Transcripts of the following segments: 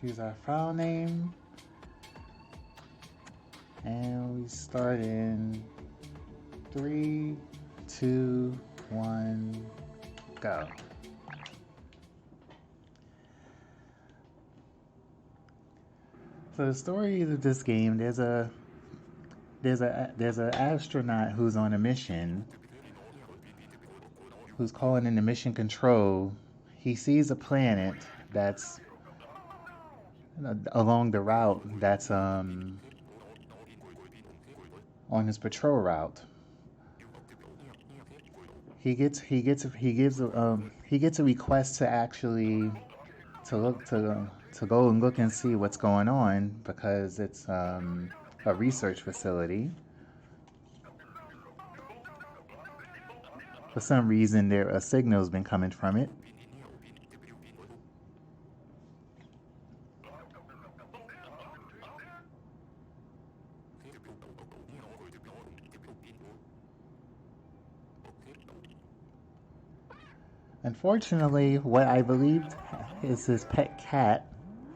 Choose our file name. And we start in 3, 2, 1, go. So the story of this game, there's an astronaut who's on a mission, who's calling into mission control. He sees a planet that's along the route that's on his patrol route. He gets a request to actually to go and look and see what's going on, because it's a research facility. For some reason, a signal's been coming from it. Unfortunately, what I believed is his pet cat,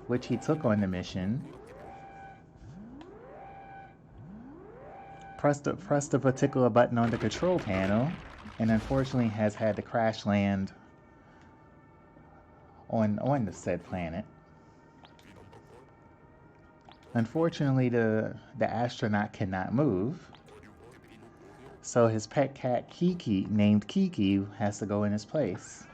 which he took on the mission, pressed a particular button on the control panel, and unfortunately has had to crash land on the said planet. Unfortunately, the astronaut cannot move, so his pet cat named Kiki, has to go in his place.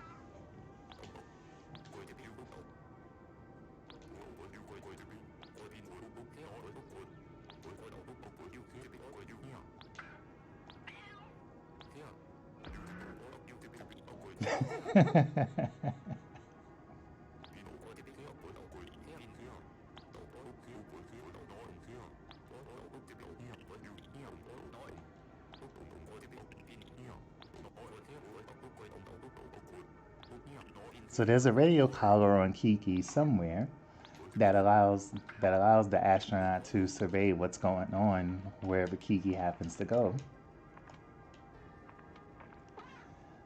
So there's a radio collar on Kiki somewhere that allows the astronaut to survey what's going on wherever Kiki happens to go.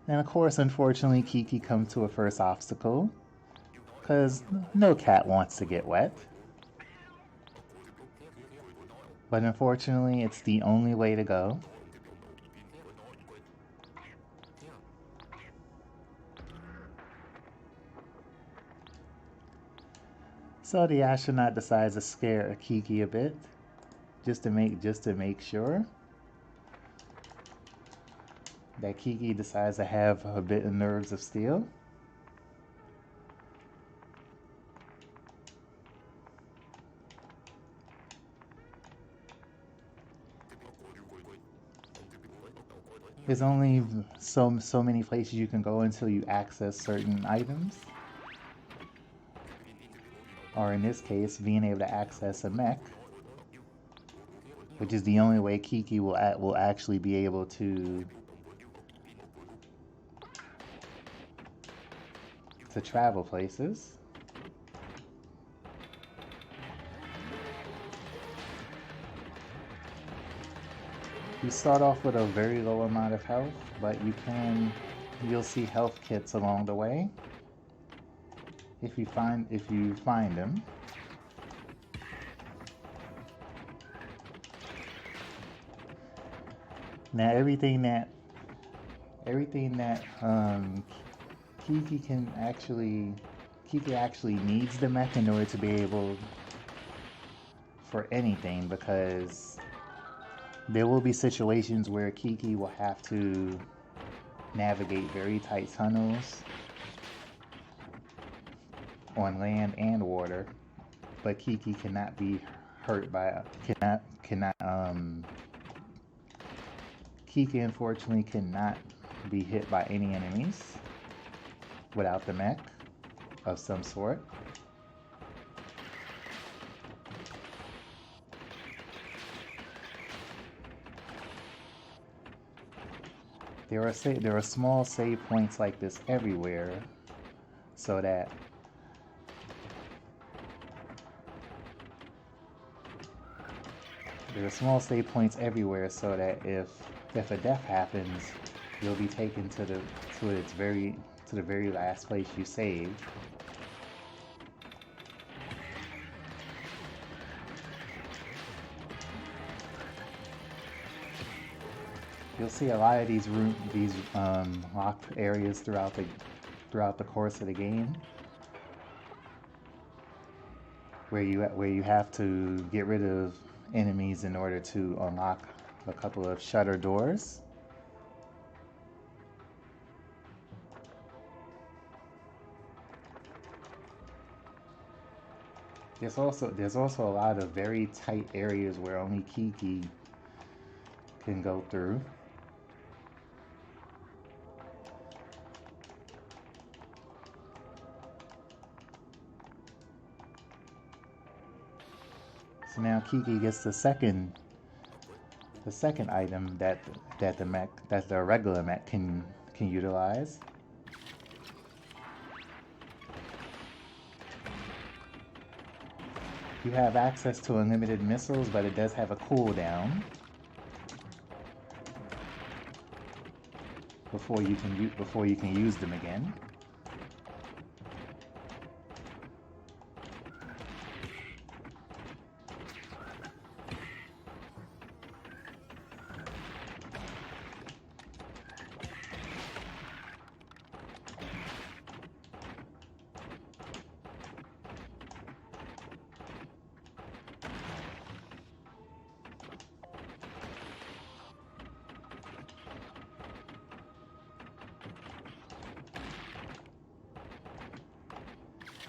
And of course, unfortunately, Kiki comes to a first obstacle, because no cat wants to get wet. But unfortunately, it's the only way to go. So the astronaut decides to scare Kiki a bit, just to make sure that Kiki decides to have a bit of nerves of steel. There's only so many places you can go until you access certain items. Or in this case, being able to access a mech, which is the only way Kiki will actually be able to travel places. You start off with a very low amount of health, but you'll see health kits along the way if you find them. Now everything that Kiki actually needs the mech in order to be able for anything, because there will be situations where Kiki will have to navigate very tight tunnels on land and water, but Kiki cannot be hurt by Kiki unfortunately cannot be hit by any enemies without the mech of some sort. There are small save points like this everywhere, so that if a death happens, you'll be taken to the very last place you saved. You'll see a lot of these locked areas throughout the course of the game, where you have to get rid of enemies in order to unlock a couple of shutter doors. There's also a lot of very tight areas where only Kiki can go through. So now Kiki gets the second item that the regular mech can utilize. You have access to unlimited missiles, but it does have a cooldown before you can use them again.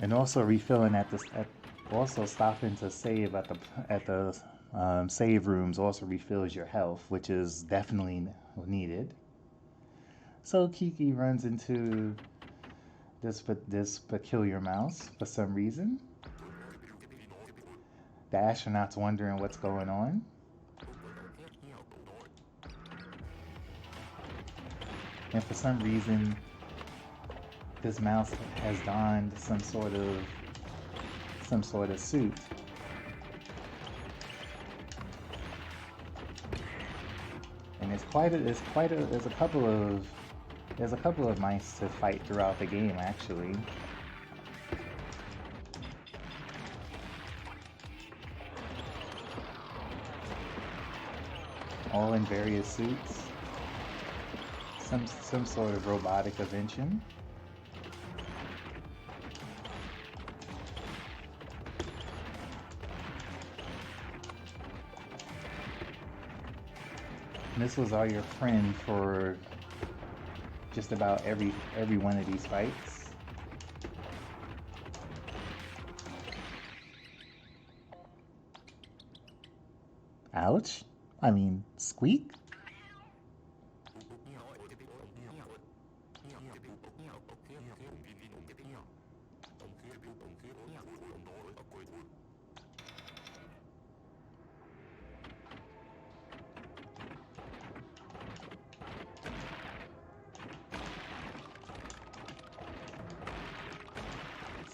And also refilling also stopping to save at the save rooms also refills your health, which is definitely needed. So Kiki runs into this peculiar mouse for some reason. The astronaut's wondering what's going on. And for some reason, this mouse has donned some sort of suit. And there's a couple of mice to fight throughout the game, actually. All in various suits. Some sort of robotic invention. Missiles are your friend for just about every one of these fights. Ouch. I mean, squeak?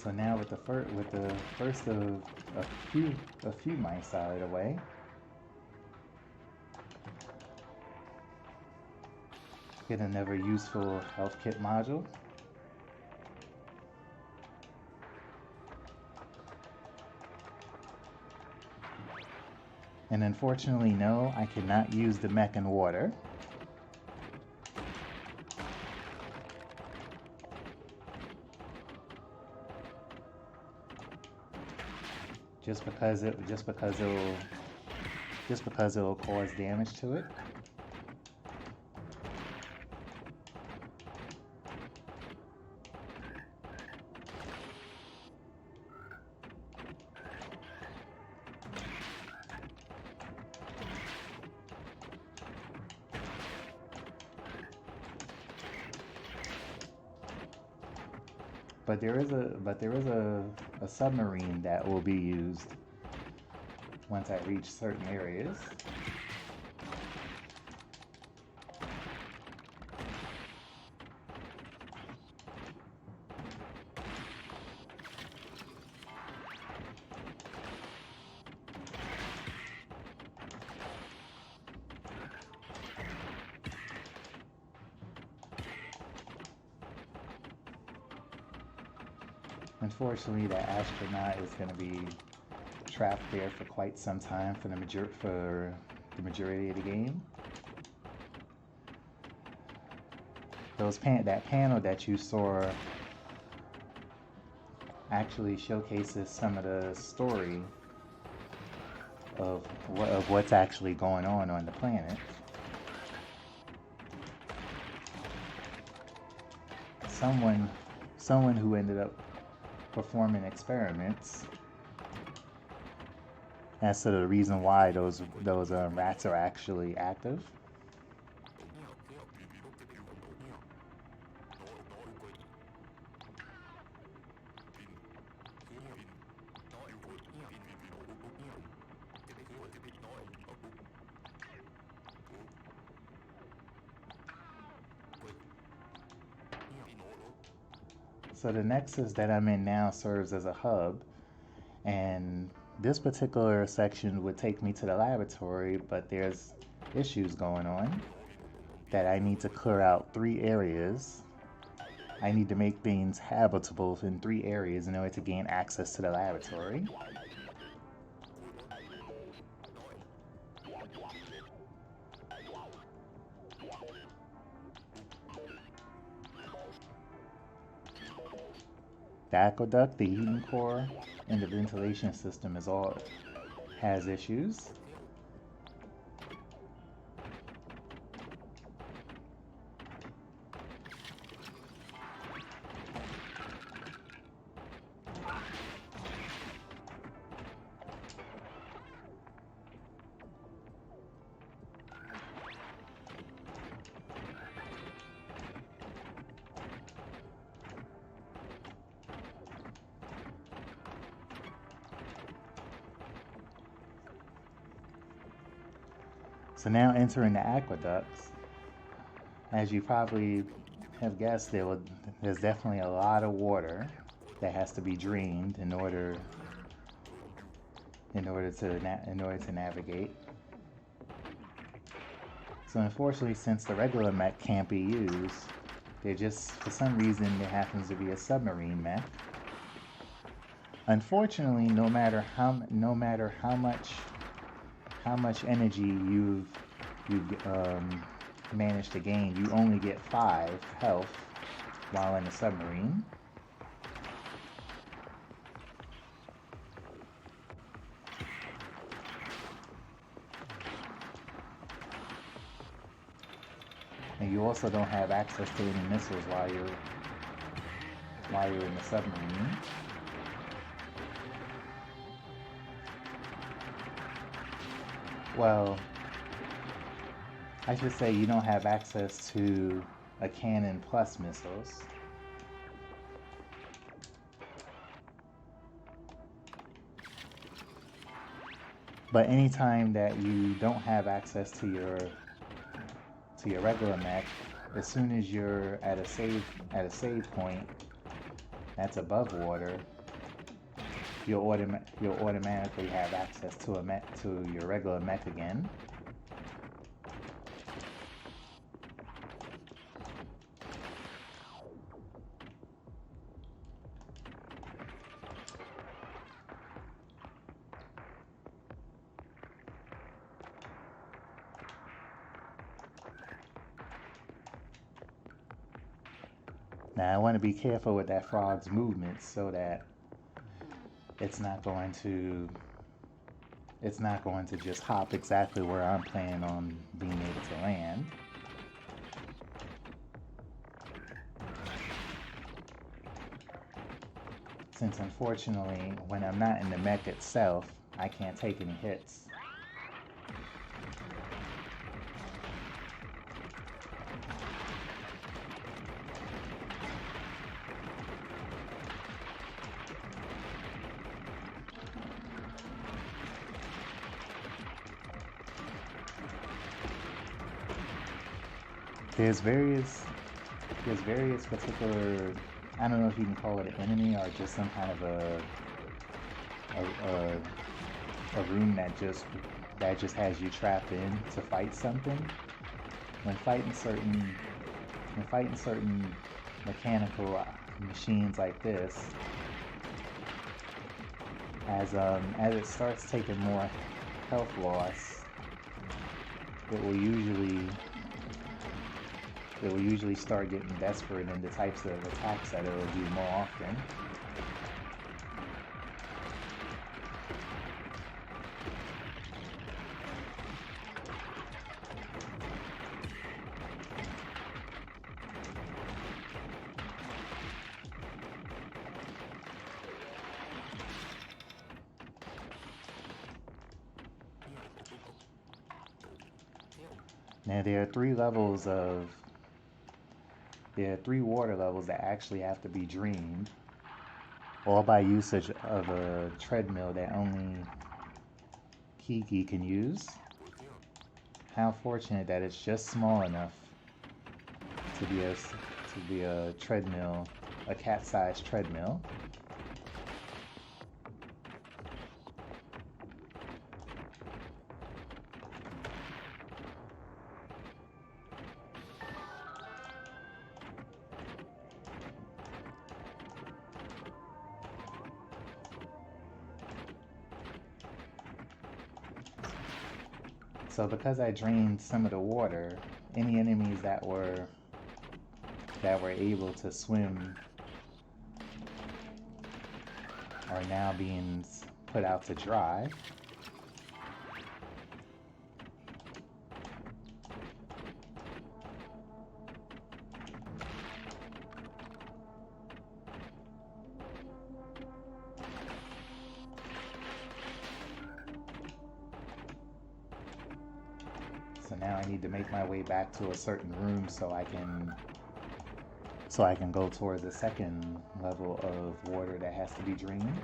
So now with the first of a few mice out of the way, get another useful health kit module. And unfortunately, no, I cannot use the mech in water. Just because it'll cause damage to it. But there is a submarine that will be used once I reach certain areas. Unfortunately, the astronaut is going to be trapped there for quite some time for the majority of the game. that panel that you saw actually showcases some of the story of what's actually going on the planet. Someone who ended up performing experiments as to the reason why those rats are actually active. So the Nexus that I'm in now serves as a hub, and this particular section would take me to the laboratory, but there's issues going on that I need to clear out 3 areas. I need to make things habitable in 3 areas in order to gain access to the laboratory. The aqueduct, the heating core, and the ventilation system has issues. So now entering the aqueducts, as you probably have guessed, there's definitely a lot of water that has to be drained in order to navigate. So unfortunately, since the regular mech can't be used, for some reason there happens to be a submarine mech. Unfortunately, no matter how much energy you've managed to gain, you only get 5 health while in the submarine. And you also don't have access to any missiles while you're in the submarine. Well, I should say you don't have access to a cannon plus missiles. But anytime that you don't have access to your regular mech, as soon as you're at a save point that's above water, you'll automatically have access to your regular mech again. Now I want to be careful with that frog's movements so that it's not going to just hop exactly where I'm planning on being able to land. Since unfortunately, when I'm not in the mech itself, I can't take any hits. There's various particular, I don't know if you can call it an enemy or just some kind of a room that just has you trapped in to fight something. When fighting certain mechanical machines like this, as it starts taking more health loss, it will usually it will usually start getting desperate in the types of attacks that it will do more often. Now there are three water levels that actually have to be dreamed, all by usage of a treadmill that only Kiki can use. How fortunate that it's just small enough to be a treadmill, a cat-sized treadmill. So because I drained some of the water, any enemies that were able to swim are now being put out to dry. So now I need to make my way back to a certain room so I can go towards the second level of water that has to be drained.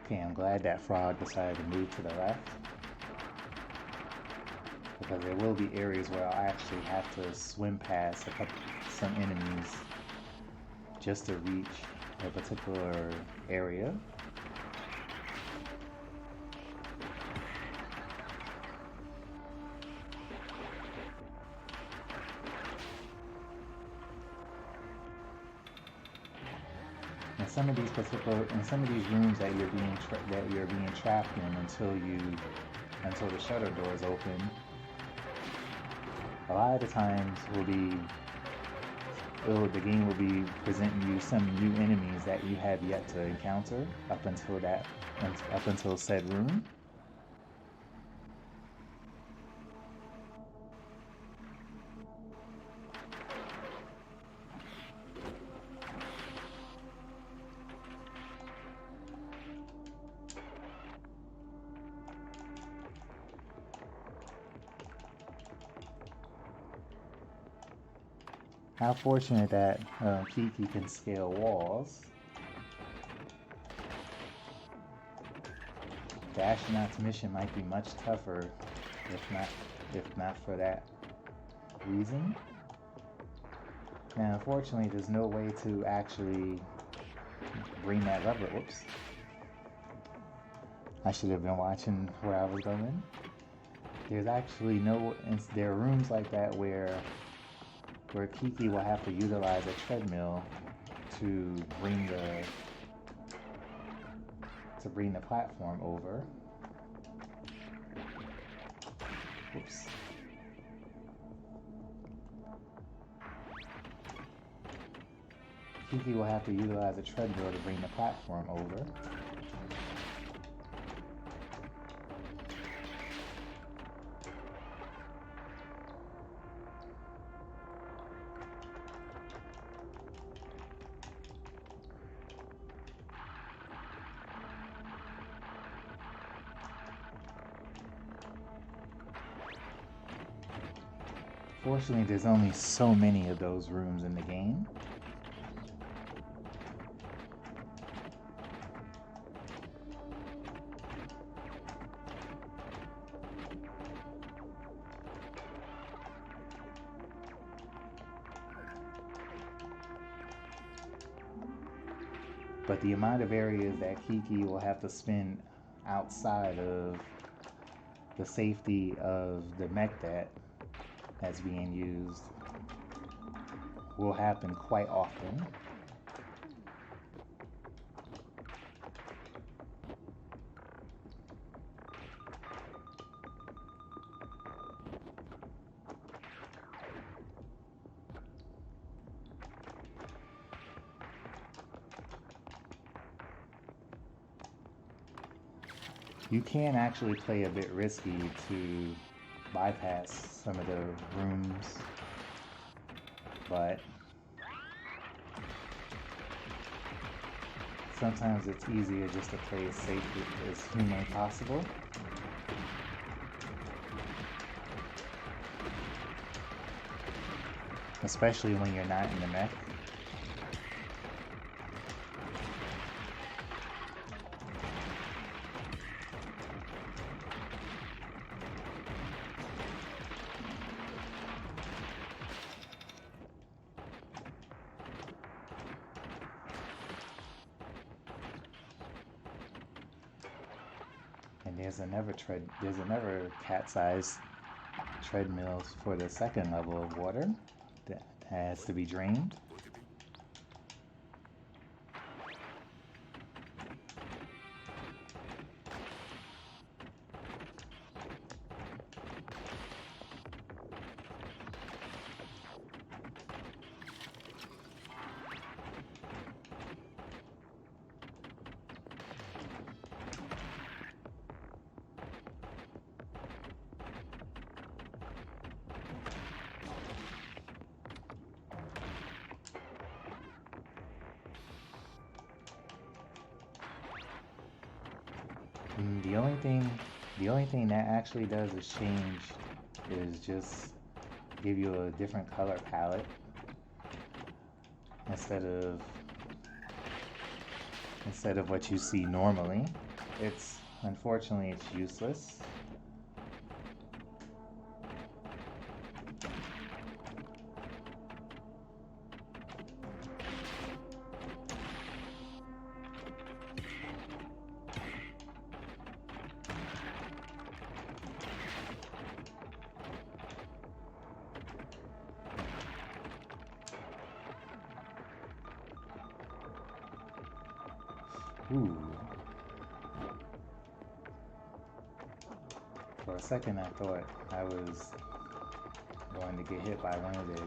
Okay, I'm glad that frog decided to move to the left, because there will be areas where I'll actually have to swim past some enemies just to reach a particular area. In some of these rooms that you're being trapped in until the shutter doors open, a lot of the times the game will be presenting you some new enemies that you have yet to encounter up until said room. How fortunate that Kiki can scale walls. The astronaut's mission might be much tougher if not for that reason. Now, unfortunately, there's no way to actually bring that lever. Whoops. I should have been watching where I was going. There are rooms like that where Kiki will have to utilize a treadmill to bring the platform over. Oops. Kiki will have to utilize a treadmill to bring the platform over. Fortunately, there's only so many of those rooms in the game. But the amount of areas that Kiki will have to spend outside of the safety of the mech that's being used will happen quite often. You can actually play a bit risky to bypass some of the rooms, but sometimes it's easier just to play as safe as humanly possible. Especially when you're not in the mech. And there's another cat-sized treadmill for the second level of water that has to be drained. The only thing that actually does is change is just give you a different color palette instead of what you see normally. Unfortunately it's useless. Ooh. For a second I thought I was going to get hit by one of the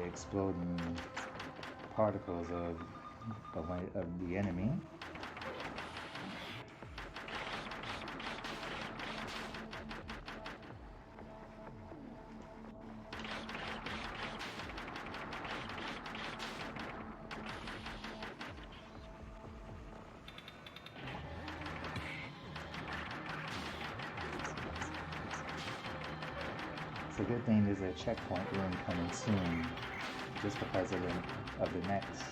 exploding particles of the enemy. It's a good thing there's a checkpoint room coming soon, just because of the next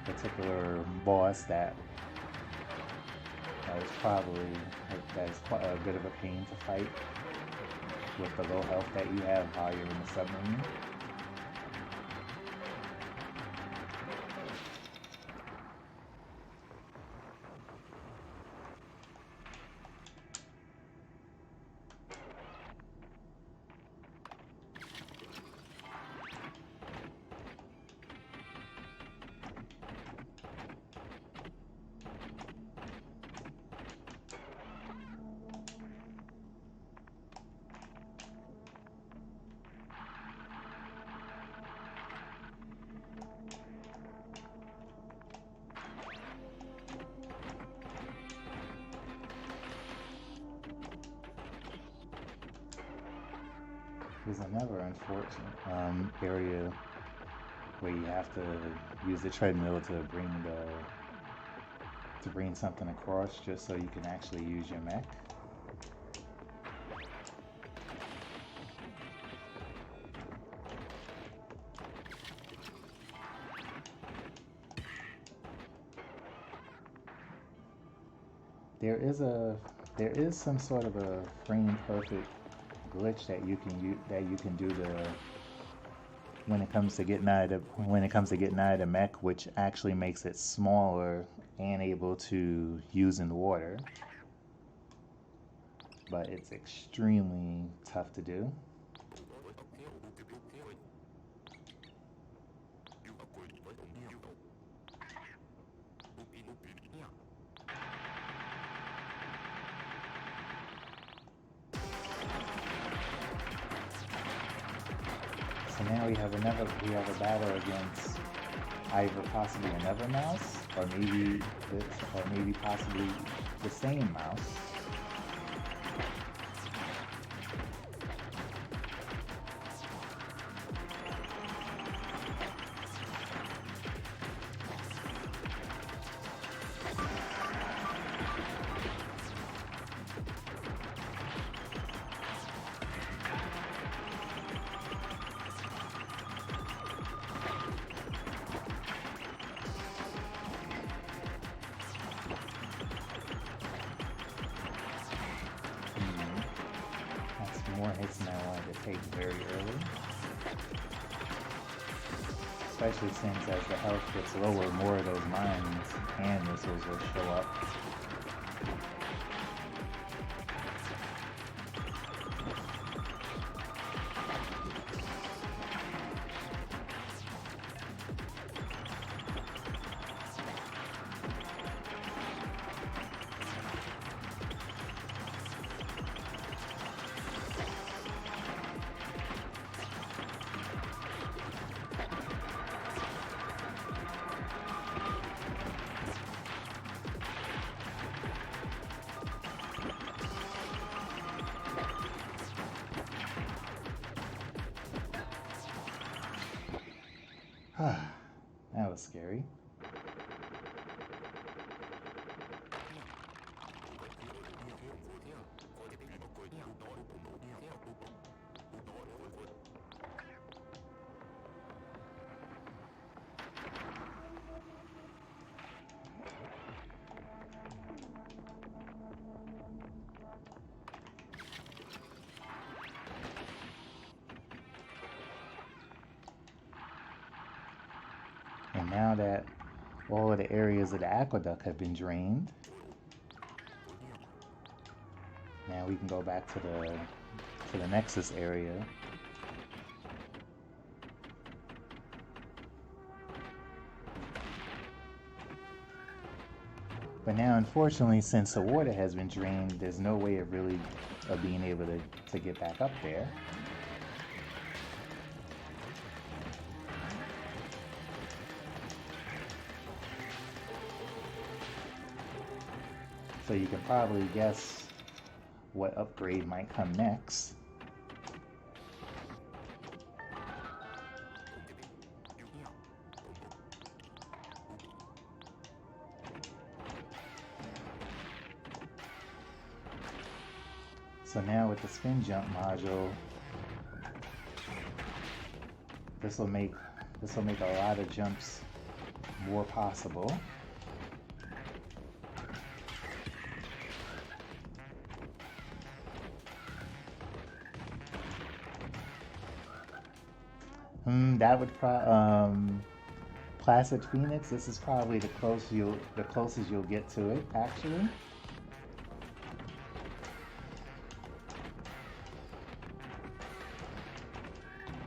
particular boss that is quite a bit of a pain to fight with the low health that you have while you're in the submarine. There's another unfortunate area where you have to use the treadmill to bring something across, just so you can actually use your mech. There is some sort of a frame perfect glitch that you can do when it comes to getting out of the mech, which actually makes it smaller and able to use in water. But it's extremely tough to do. So now we have a battle against either possibly another mouse or maybe possibly the same mouse. More hits than I wanted to take very early. Especially since as the health gets lower, more of those mines and missiles will show up. That was scary. And now that all of the areas of the aqueduct have been drained, now we can go back to the Nexus area. But now, unfortunately, since the water has been drained, there's no way of being able to get back up there. So you can probably guess what upgrade might come next. So now with the spin jump module, this will make a lot of jumps more possible. That would Placid Phoenix. This is probably the closest you'll get to it, actually.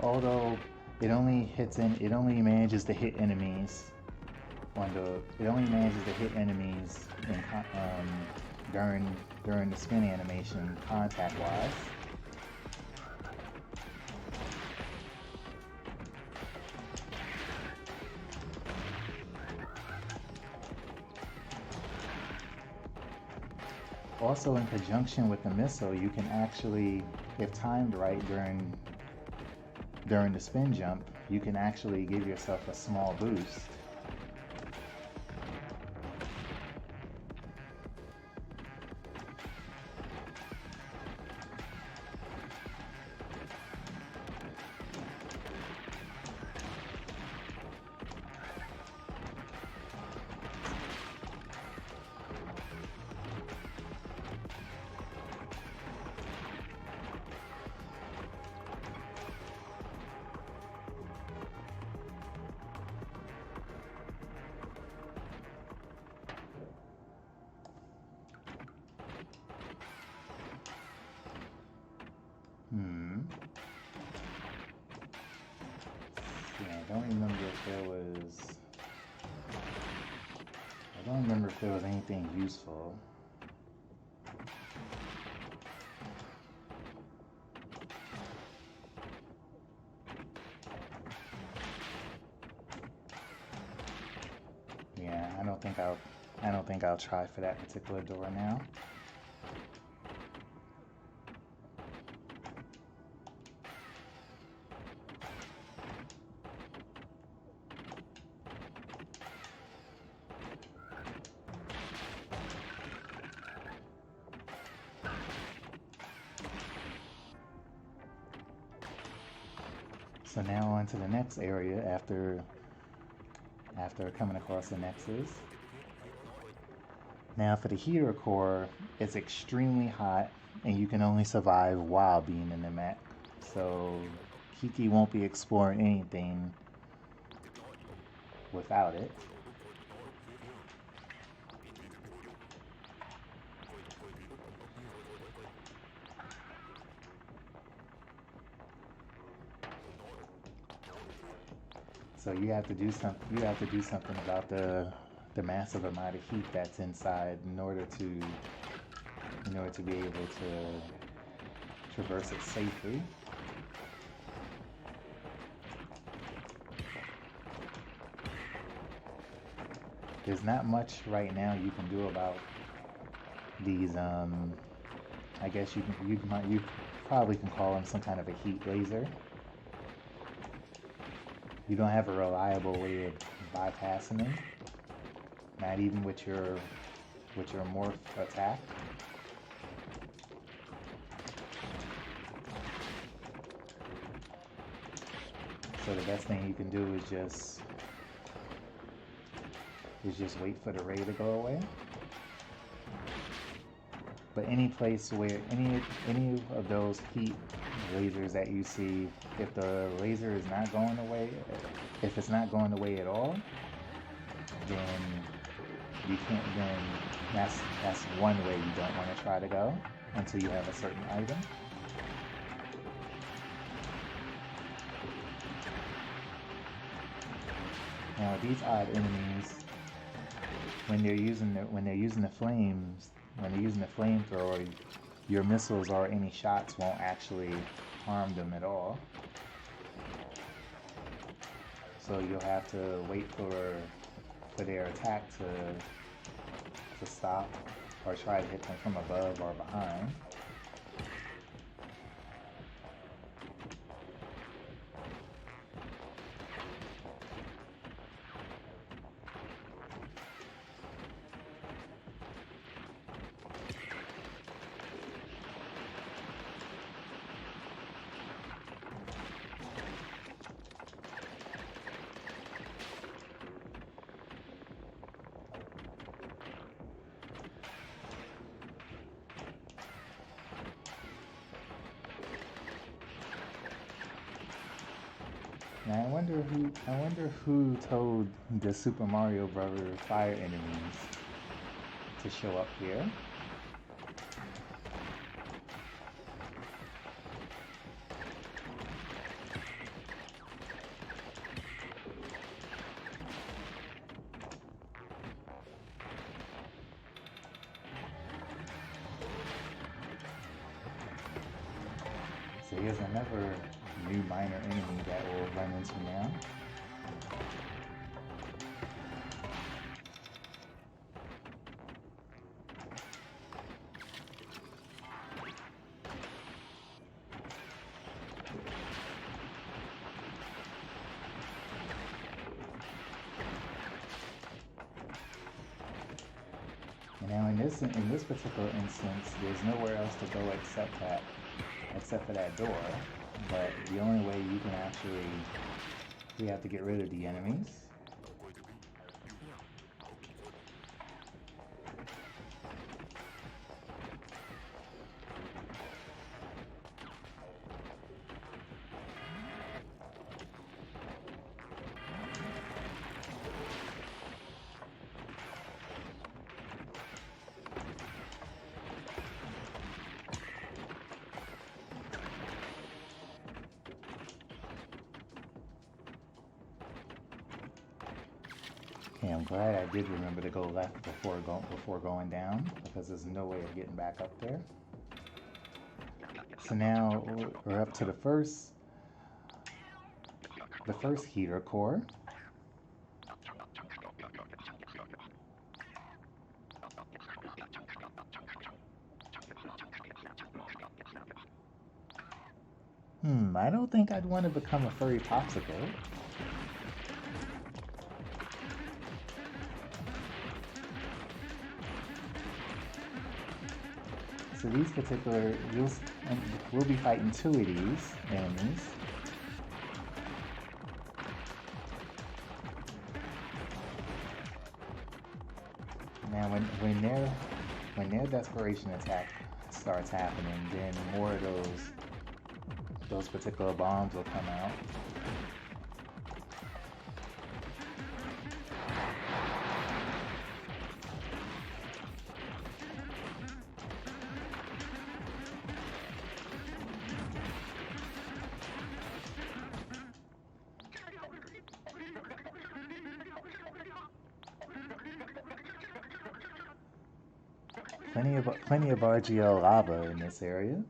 Although it only manages to hit enemies during the spin animation contact wise. Also, in conjunction with the missile, you can actually, if timed right during the spin jump, you can actually give yourself a small boost. Hmm. Yeah, I don't remember if there was... I don't remember if there was anything useful. Yeah, I don't think I'll try for that particular door now. So now on to the next area after coming across the nexus. Now for the heater core, it's extremely hot and you can only survive while being in the mech. So Kiki won't be exploring anything without it. So you have to do something about the massive amount of heat that's inside in order to be able to traverse it safely. There's not much right now you can do about these. I guess you probably can call them some kind of a heat laser. You don't have a reliable way of bypassing them. Not even with your morph attack. So the best thing you can do is just wait for the ray to go away. But any place where any of those heat lasers that you see, if the laser is not going away, if it's not going away at all, then you can't. Then that's one way you don't want to try to go until you have a certain item. Now these odd enemies, when they're using the flamethrower, your missiles or any shots won't actually harm them at all. So you'll have to wait for their attack to stop, or try to hit them from above or behind. Now I wonder who told the Super Mario Brothers fire enemies to show up here. So here's another new minor enemy that we'll run into now. And now in this particular instance, there's nowhere else to go except for that door. But the only way you can we have to get rid of the enemies. Okay, I'm glad I did remember to go left before going down, because there's no way of getting back up there. So now we're up to the first heater core. I don't think I'd want to become a furry popsicle. So these particular, we'll be fighting 2 of these enemies. Now when their desperation attack starts happening, then more of those particular bombs will come out. Plenty of RGLove in this area.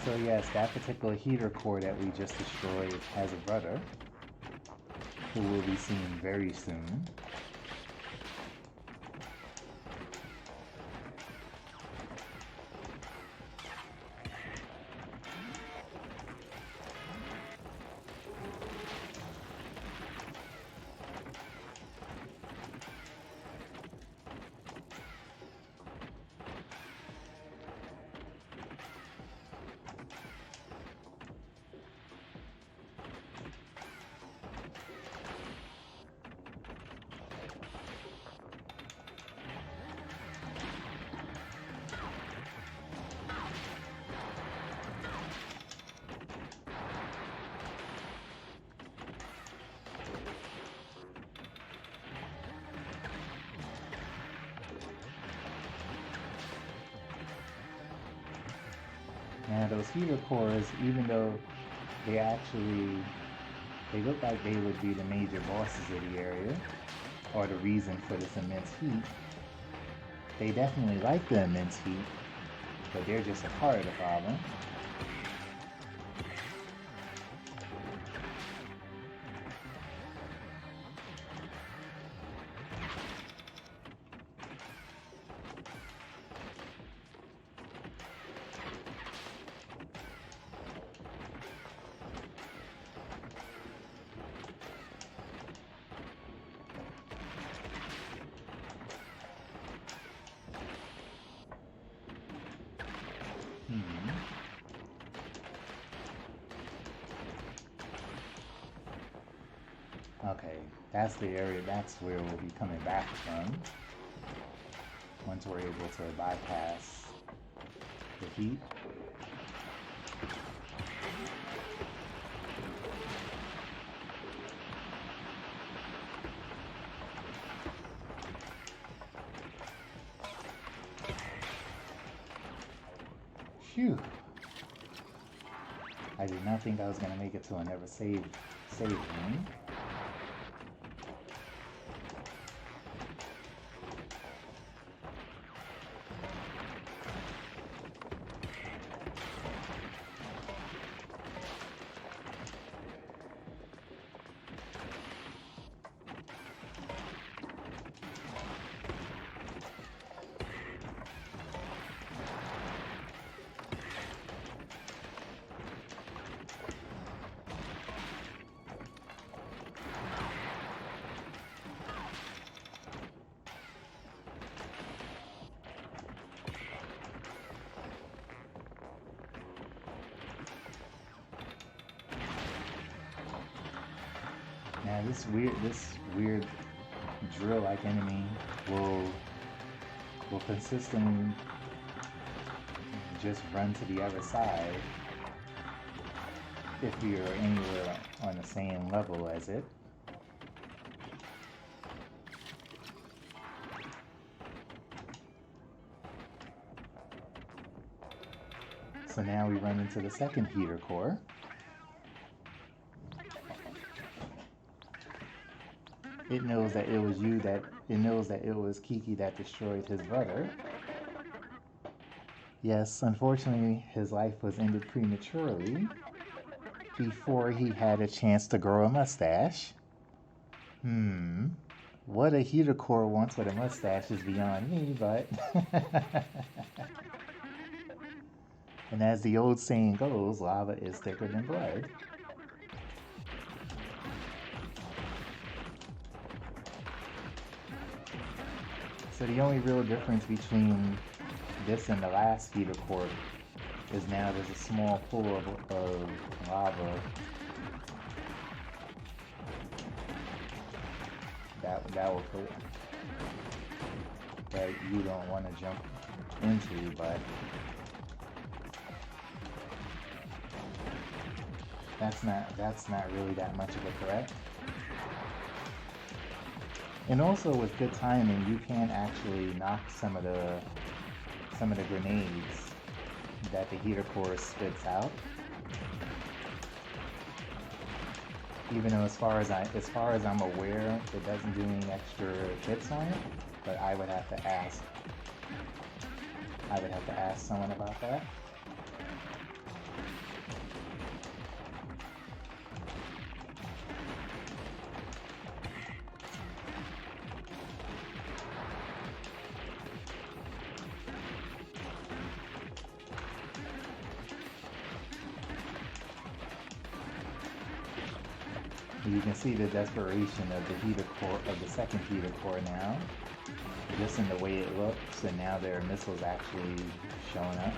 So yes, that particular heater core that we just destroyed has a brother who will be seen very soon. Now those heater cores, even though they look like they would be the major bosses of the area, or the reason for this immense heat, they definitely like the immense heat, but they're just a part of the problem. Okay, that's the area, that's where we'll be coming back from once we're able to bypass the heat. Phew! I did not think I was going to make it to a never save room. Now this weird drill-like enemy will consistently just run to the other side if we are anywhere on the same level as it. So now we run into the second heater core. It knows that it was it knows that it was Kiki that destroyed his brother. Yes, unfortunately, his life was ended prematurely before he had a chance to grow a mustache. What a heater core wants with a mustache is beyond me, but... And as the old saying goes, lava is thicker than blood. So the only real difference between this and the last heater core is now there's a small pool of lava that will put, that you don't want to jump into, but that's not really that much of a threat. And also with good timing, you can actually knock some of the grenades that the heater core spits out. Even though as far as I'm aware, it doesn't do any extra hits on it, but I would have to ask someone about that. You can see the desperation of the heater core, of the second heater core now, just in the way it looks, and now there are missiles actually showing up.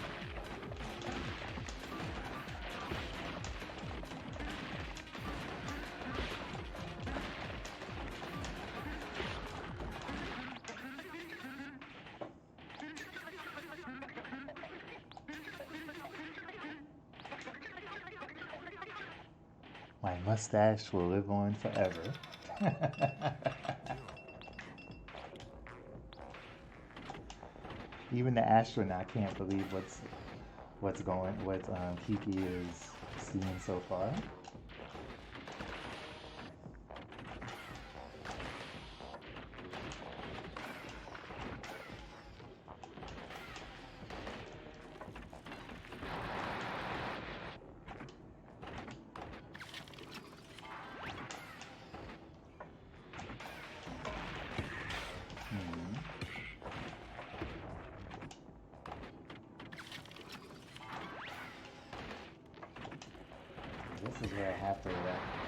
My mustache will live on forever. Even the astronaut can't believe what Kiki is seeing so far.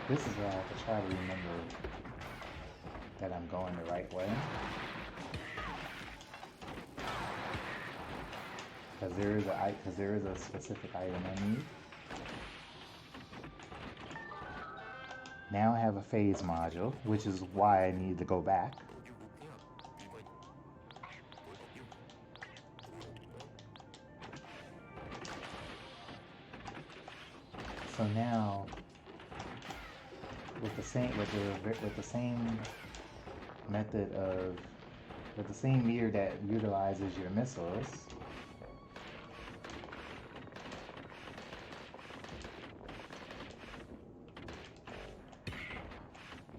This is where I have to try to remember that I'm going the right way. Because there is a specific item I need. Now I have a phase module, which is why I need to go back. So now, with the same method of, with the same meter that utilizes your missiles,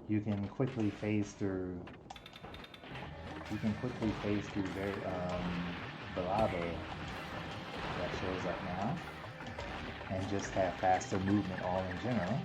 you can quickly phase through. The lava that shows up now, and just have faster movement all in general.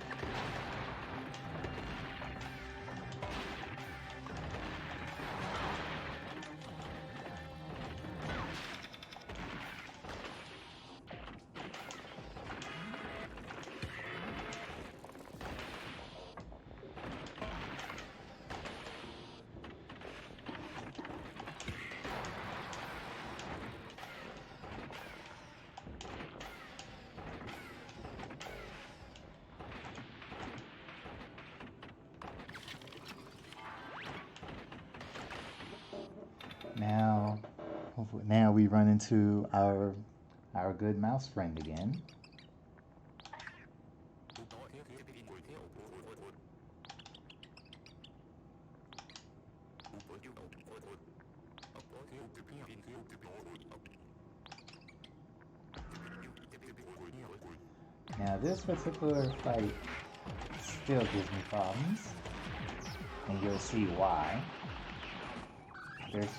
Now we run into our good mouse friend again. Now this particular fight still gives me problems, and you'll see why. There's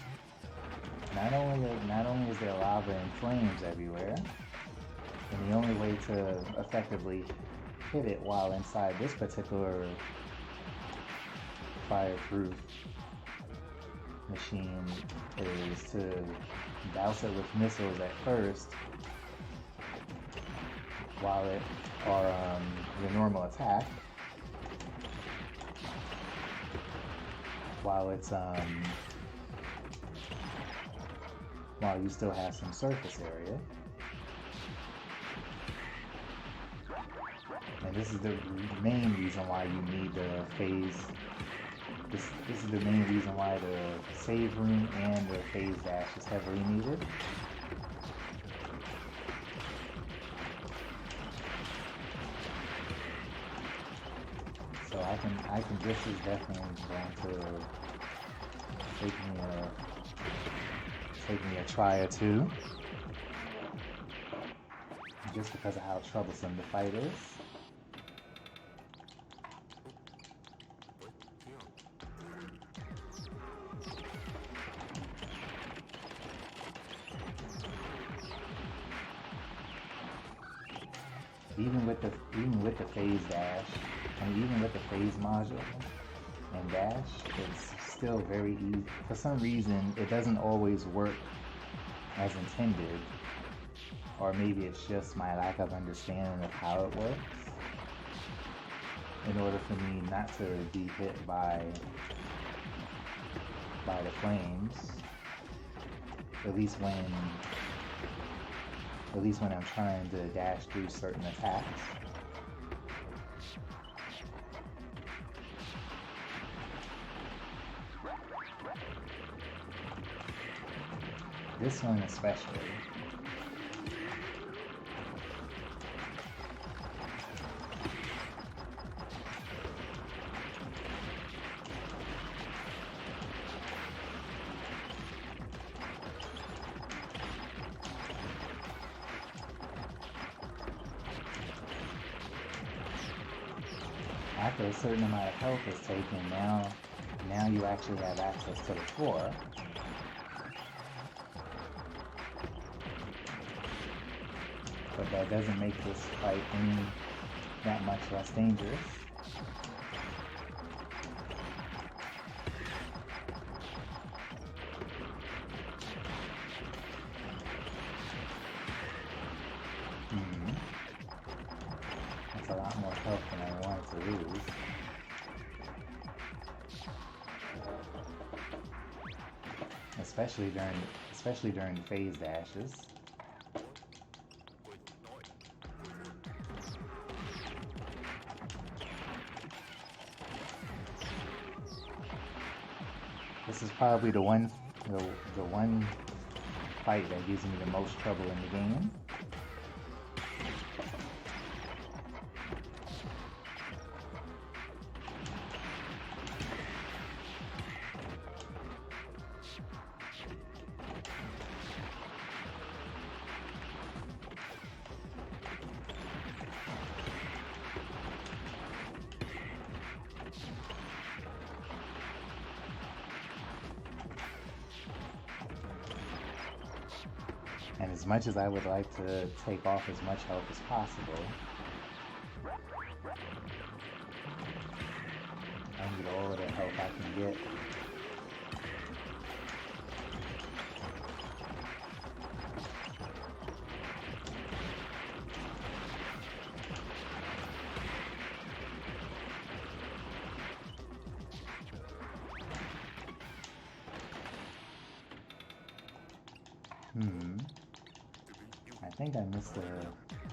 not only is there lava and flames everywhere, and the only way to effectively hit it while inside this particular fireproof machine is to douse it with missiles at first while it, or the normal attack, while it's while you still have some surface area. And this is the main reason why you need the phase. This is the main reason why the save room and the phase dash is heavily needed. So I can this is definitely going to take me a try or two, just because of how troublesome the fight is. Even with the phase dash, and even with the phase module and dash, it's still very easy. For some reason, it doesn't always work as intended, or maybe it's just my lack of understanding of how it works. In order for me not to be hit by the flames, at least when I'm trying to dash through certain attacks. This one especially. After a certain amount of health is taken, now you actually have access to the floor. But that doesn't make this fight any that much less dangerous. That's a lot more health than I wanted to lose. Especially during phase dashes. This is probably the one fight that gives me the most trouble in the game. And as much as I would like to take off as much health as possible, I need all of the health I can get.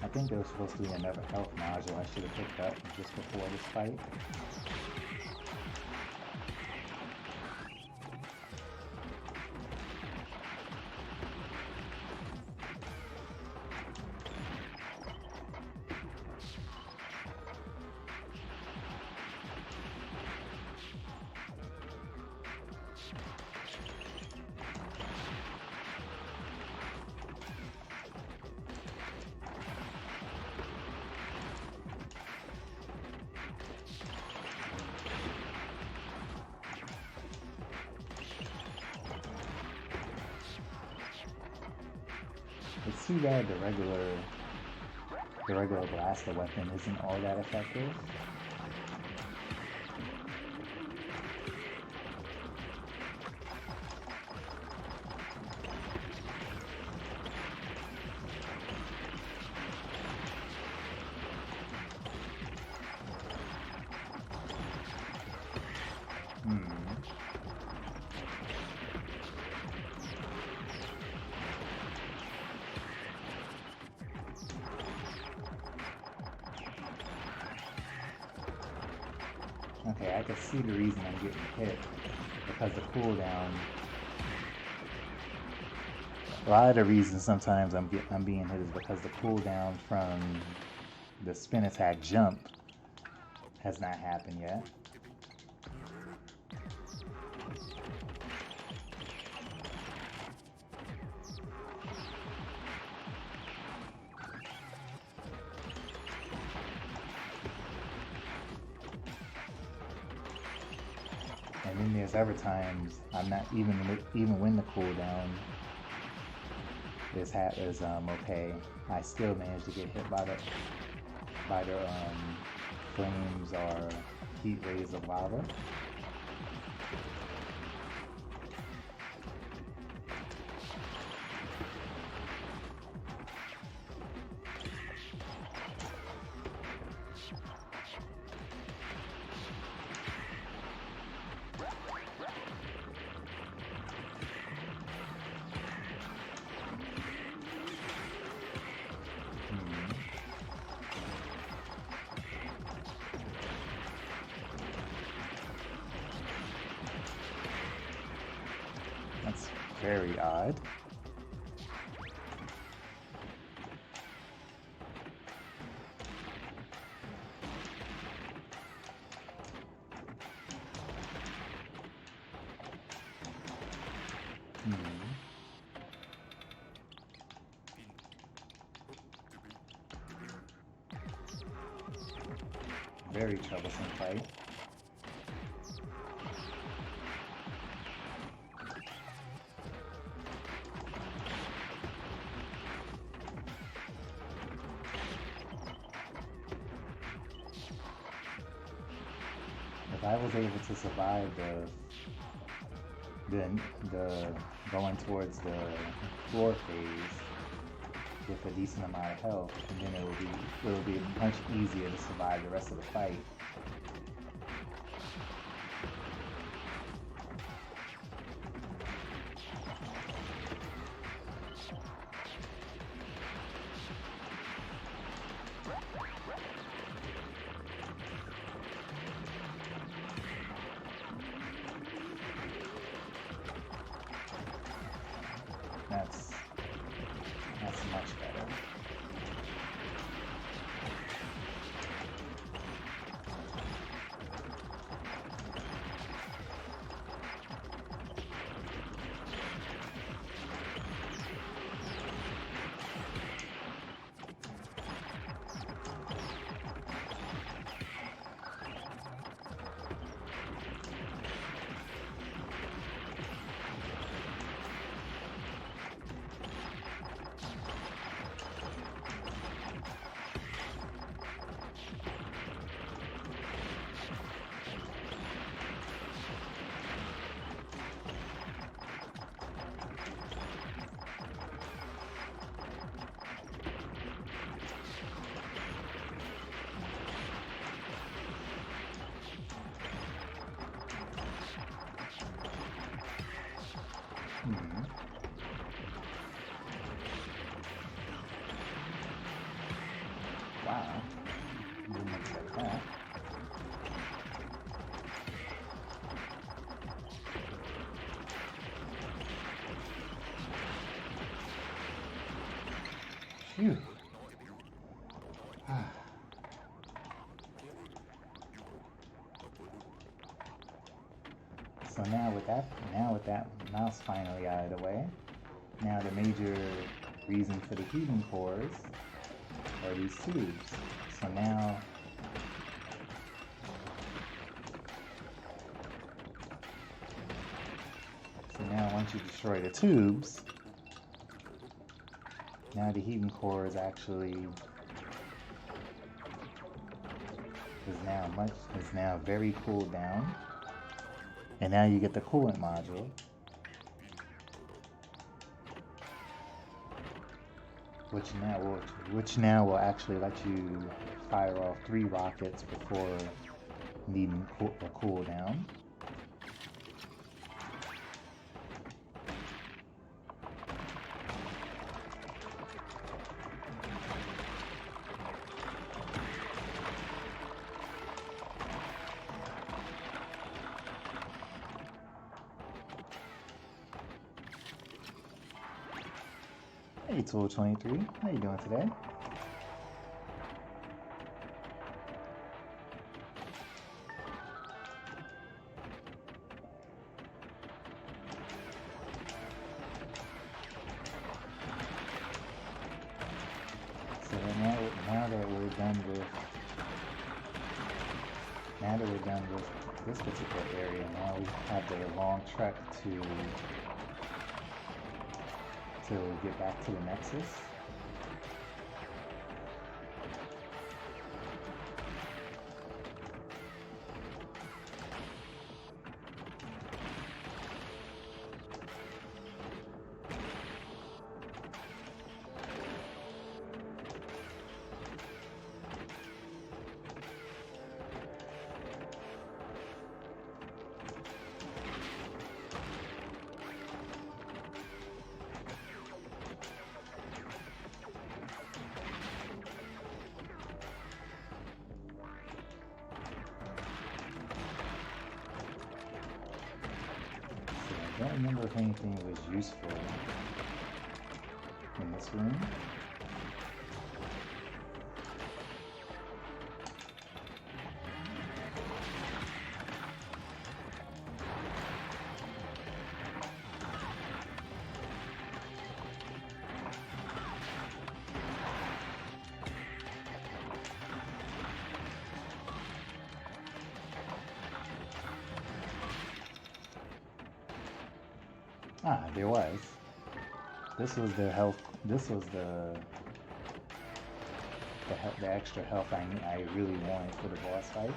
I think there was supposed to be another health module I should have picked up just before this fight. It's too bad the regular blaster weapon isn't all that effective. Okay, I can see the reason I'm getting hit, because the cooldown. A lot of the reasons sometimes I'm being hit is because the cooldown from the spin attack jump has not happened yet. And then there's other times I'm not even when the cooldown is okay, I still manage to get hit by the flames or heat rays of lava. That's very odd. Very troublesome fight. If I was able to survive the going towards the floor phase with a decent amount of health, and then it will be much easier to survive the rest of the fight. That's much better. Wow. Didn't expect that. Phew. So now with that mouse finally out of the way, now the major reason for the heating cores are these tubes. So now once you destroy the tubes, Now the heating core is actually is now very cooled down. And now you get the coolant module. Which now will actually let you fire off 3 rockets before needing a cooldown. Hey Tool 23, how you doing today? So now that we're done with this particular area, now we have the long trek to get back to the Nexus. I don't remember if anything was useful in this room. Ah, there was. This was the health. This was the extra health I really wanted for the boss fight.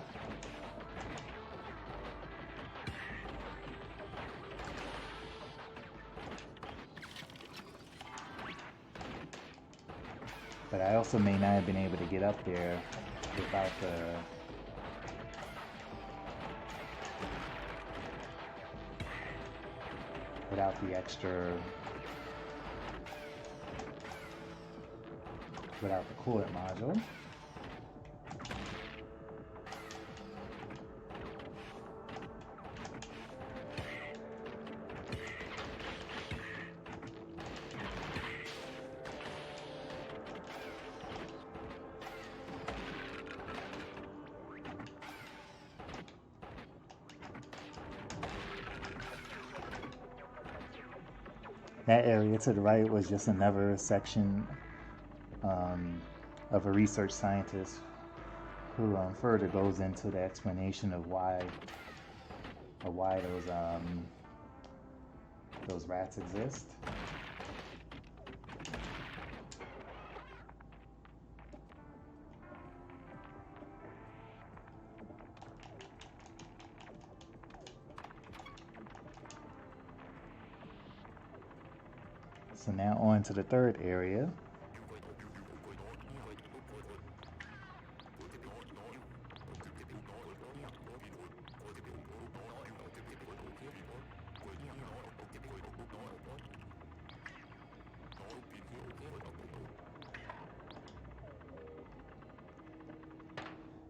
But I also may not have been able to get up there without the extra, without the coolant module. That area to the right was just another section of a research scientist who further goes into the explanation of why those rats exist. So now on to the third area.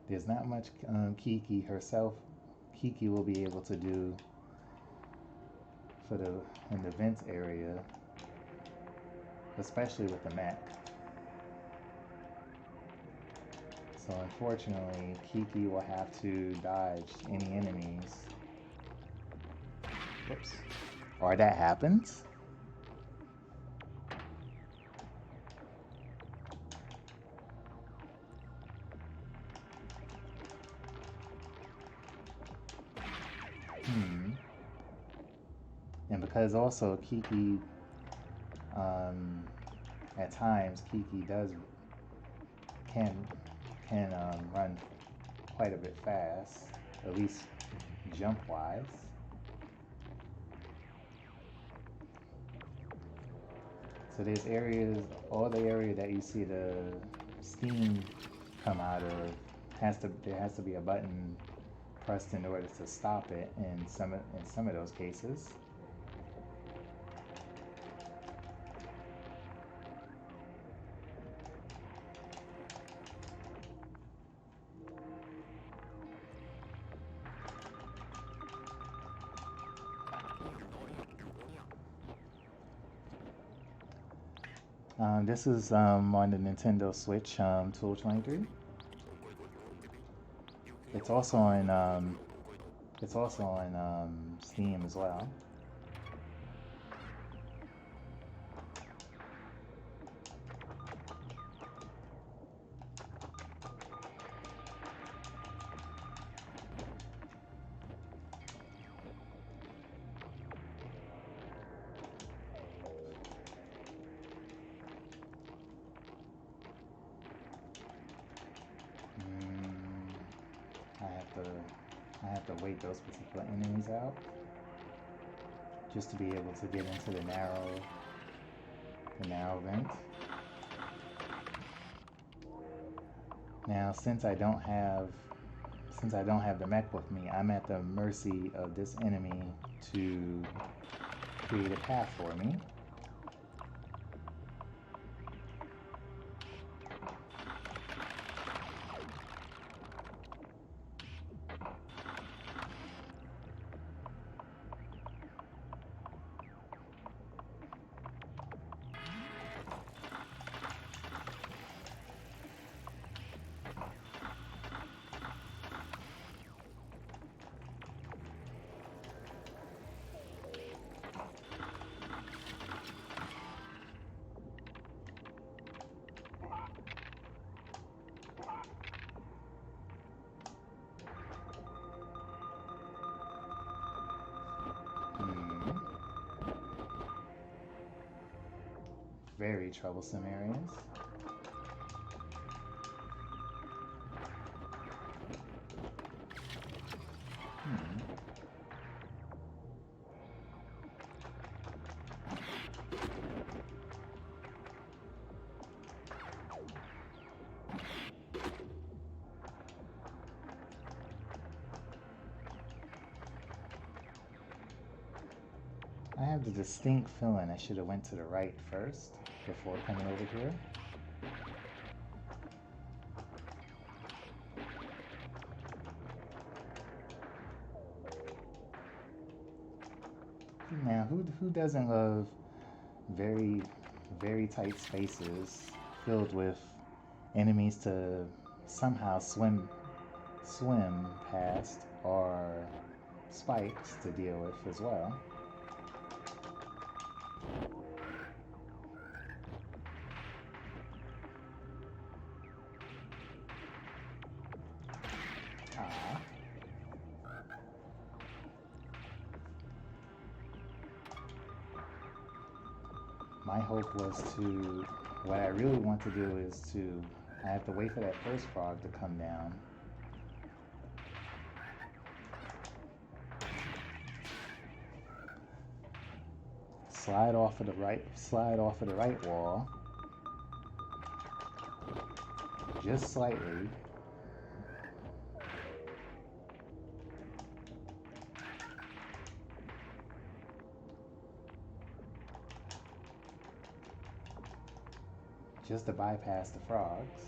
There's not much Kiki will be able to do in the vents area, especially with the mech. So unfortunately, Kiki will have to dodge any enemies. Whoops. Or that happens. And because also Kiki at times Kiki can run quite a bit fast, at least jump wise. So there's areas, all the area that you see the steam come out of, there has to be a button pressed in order to stop it in some of those cases. This is on the Nintendo Switch, Tool 23. It's also on Steam as well. I have to wait those particular enemies out just to be able to get into the narrow vent. Now, since I don't have the mech with me, I'm at the mercy of this enemy to create a path for me. Very troublesome areas. I have the distinct feeling I should have went to the right first before coming over here. Now, who doesn't love very, very tight spaces filled with enemies to somehow swim past, or spikes to deal with as well? My hope was to, what I really want to do is to, I have to wait for that first frog to come down. Slide off of the right wall. Just slightly. Just to bypass the frogs.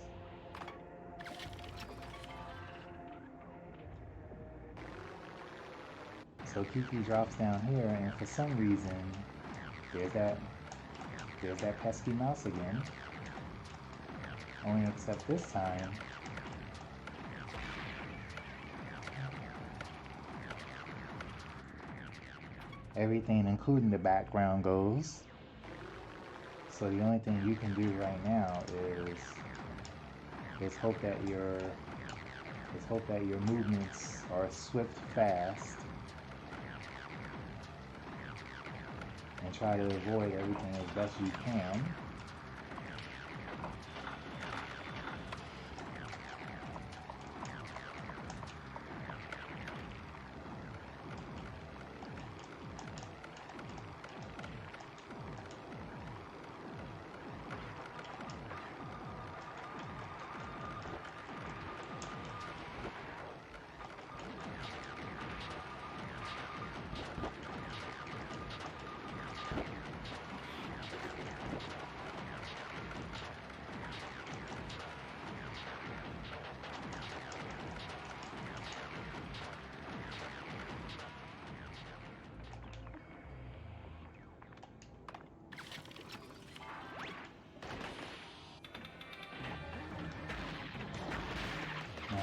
So Kiki drops down here, and for some reason, there's that pesky mouse again. Only except this time, everything, including the background, goes. So the only thing you can do right now is hope that your movements are swift, fast, and try to avoid everything as best you can.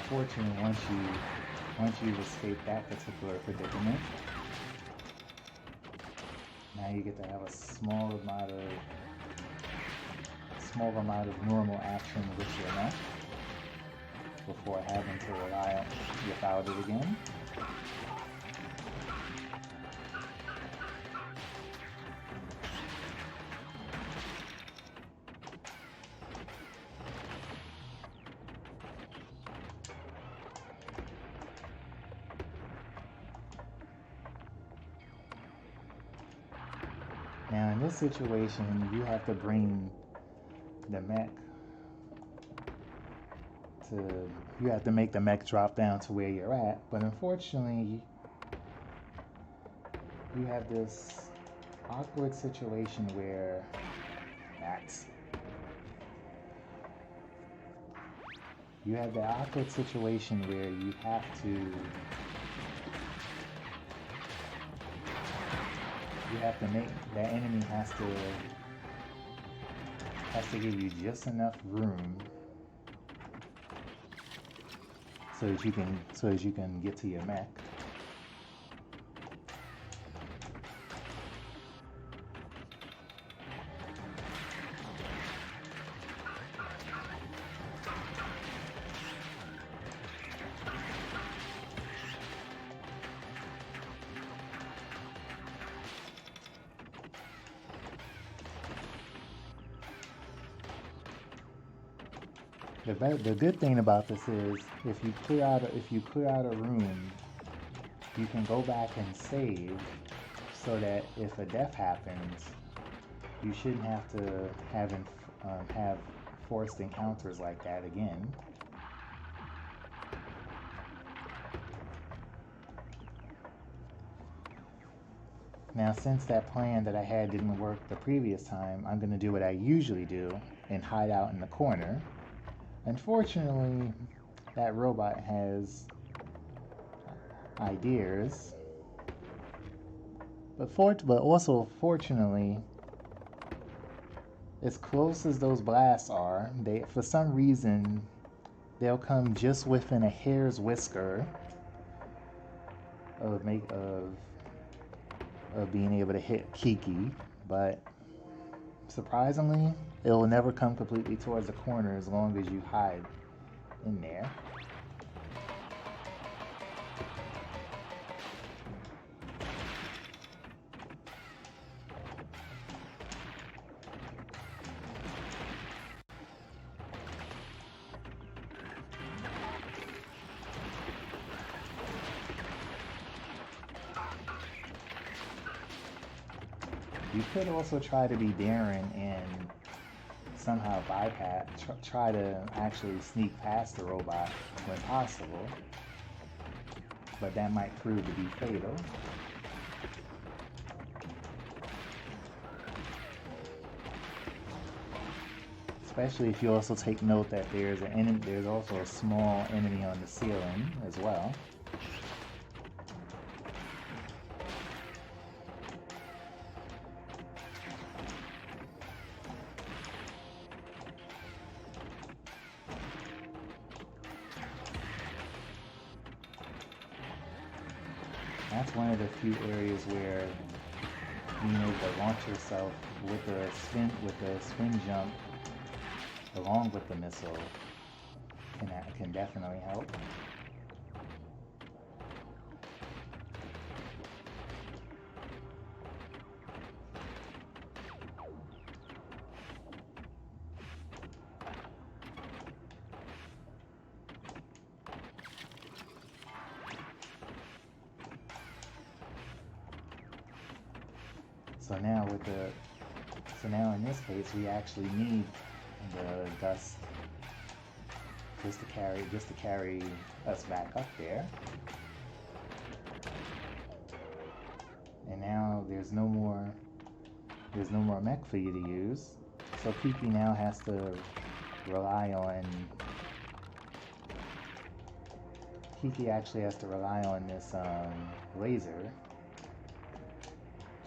unfortunately, once you've escaped that particular predicament, now you get to have a small amount of normal action with your mech before having to rely without it again. Now in this situation, you have to bring the mech you have to make the mech drop down to where you're at, but unfortunately you have this awkward situation where you have that awkward situation where you have to make that enemy has to give you just enough room so that you can get to your mech. The good thing about this is if you clear out a room, you can go back and save, so that if a death happens, you shouldn't have to have forced encounters like that again. Now, since that plan that I had didn't work the previous time, I'm going to do what I usually do and hide out in the corner. Unfortunately, that robot has ideas, but also fortunately, as close as those blasts are, for some reason they'll come just within a hair's whisker of being able to hit Kiki, but surprisingly, it will never come completely towards the corner as long as you hide in there. You could also try to be daring and somehow try to actually sneak past the robot when possible, but that might prove to be fatal. Especially if you also take note that there's also a small enemy on the ceiling as well. That's one of the few areas where being able to launch yourself with the spin jump along with the missile can definitely help. So now in this case, we actually need the gust just to carry us back up there. And now there's no more mech for you to use. So Kiki now has to rely on this laser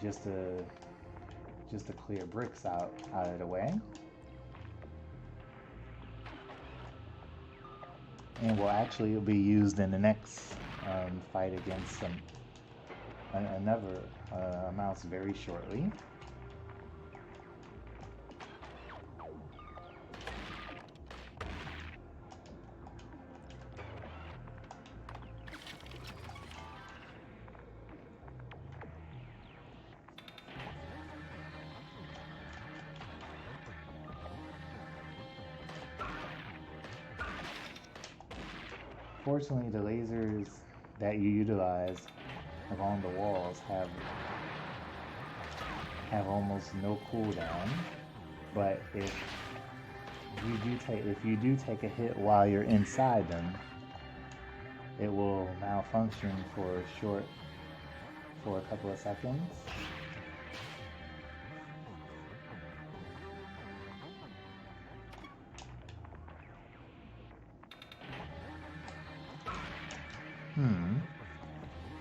just to clear bricks out of the way. and will actually be used in the next fight against another mouse very shortly. Fortunately, the lasers that you utilize along the walls have almost no cooldown. But if you do take a hit while you're inside them, it will malfunction for a couple of seconds.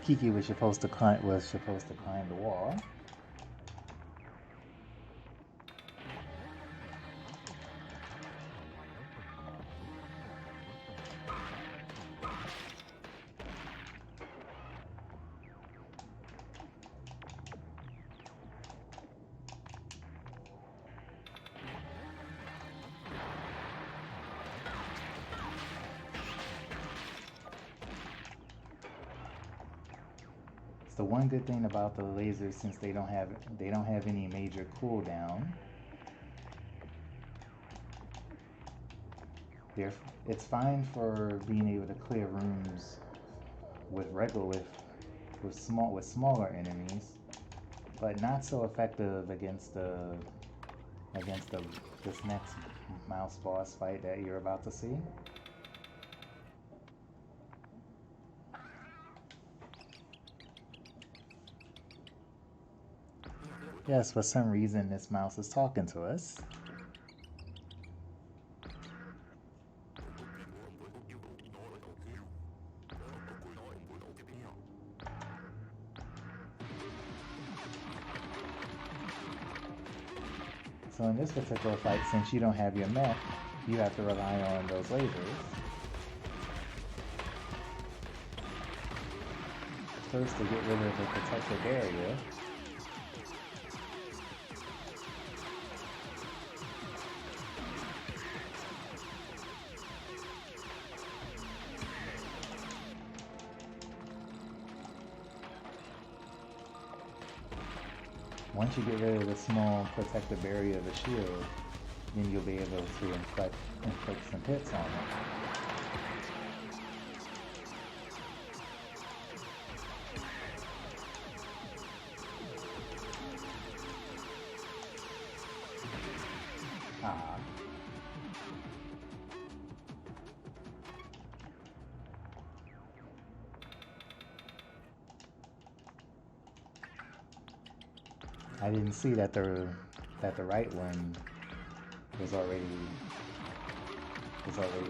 Kiki was supposed to climb the wall. The one good thing about the lasers, since they don't have any major cooldown, it's fine for being able to clear rooms with smaller enemies, but not so effective against this next mouse boss fight that you're about to see. Yes, for some reason this mouse is talking to us. So in this particular fight, since you don't have your mech, you have to rely on those lasers. First, to get rid of the protective barrier. Once you get rid of the small protective barrier of the shield, then you'll be able to inflict some hits on it. I didn't see that the right one was already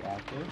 active.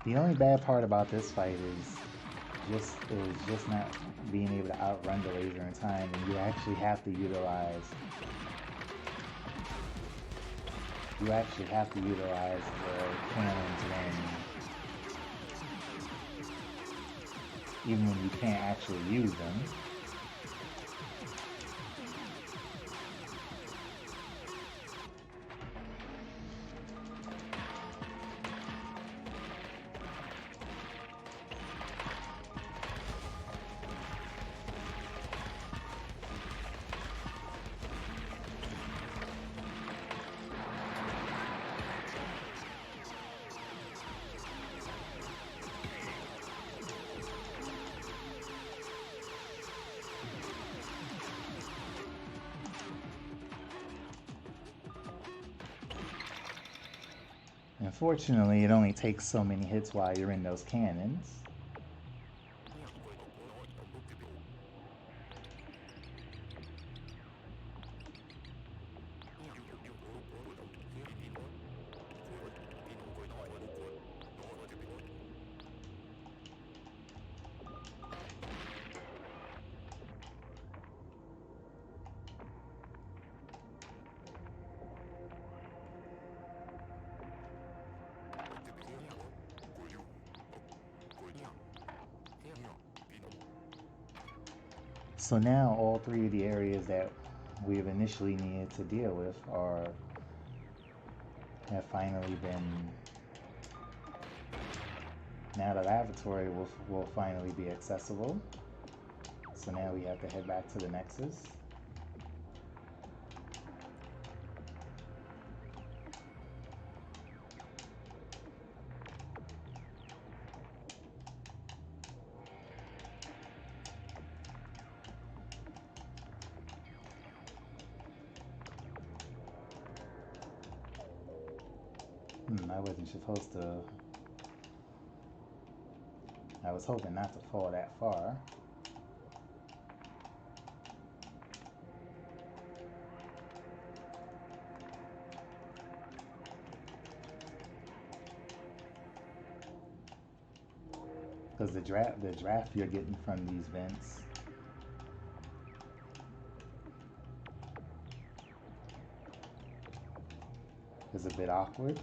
The only bad part about this fight is just not being able to outrun the laser in time, and you actually have to utilize the cannons even when you can't actually use them. Unfortunately, it only takes so many hits while you're in those cannons. So now all three of the areas that we've initially needed to deal with have finally been. Now the laboratory will finally be accessible. So now we have to head back to the Nexus. I wasn't supposed to. I was hoping not to fall that far. Because the draft you're getting from these vents is a bit awkward.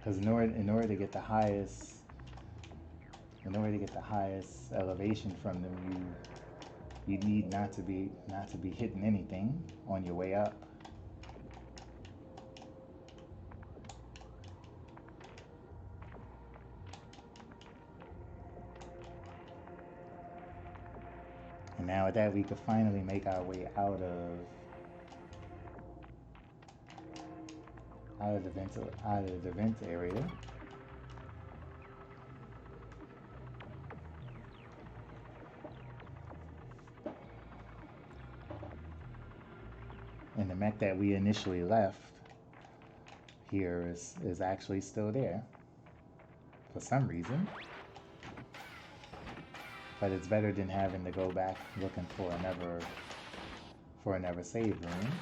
Because in order to get the highest elevation from them, you need not to be hitting anything on your way up. And now with that, we could finally make our way out of the vent area. And the mech that we initially left here is actually still there for some reason. But it's better than having to go back looking for another save room.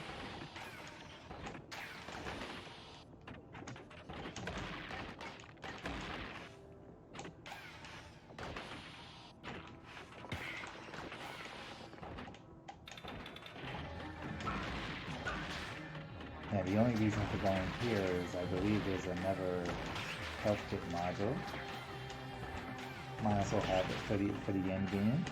Yeah, the only reason for going here is I believe there's another health kit module. Might also have it for the end game.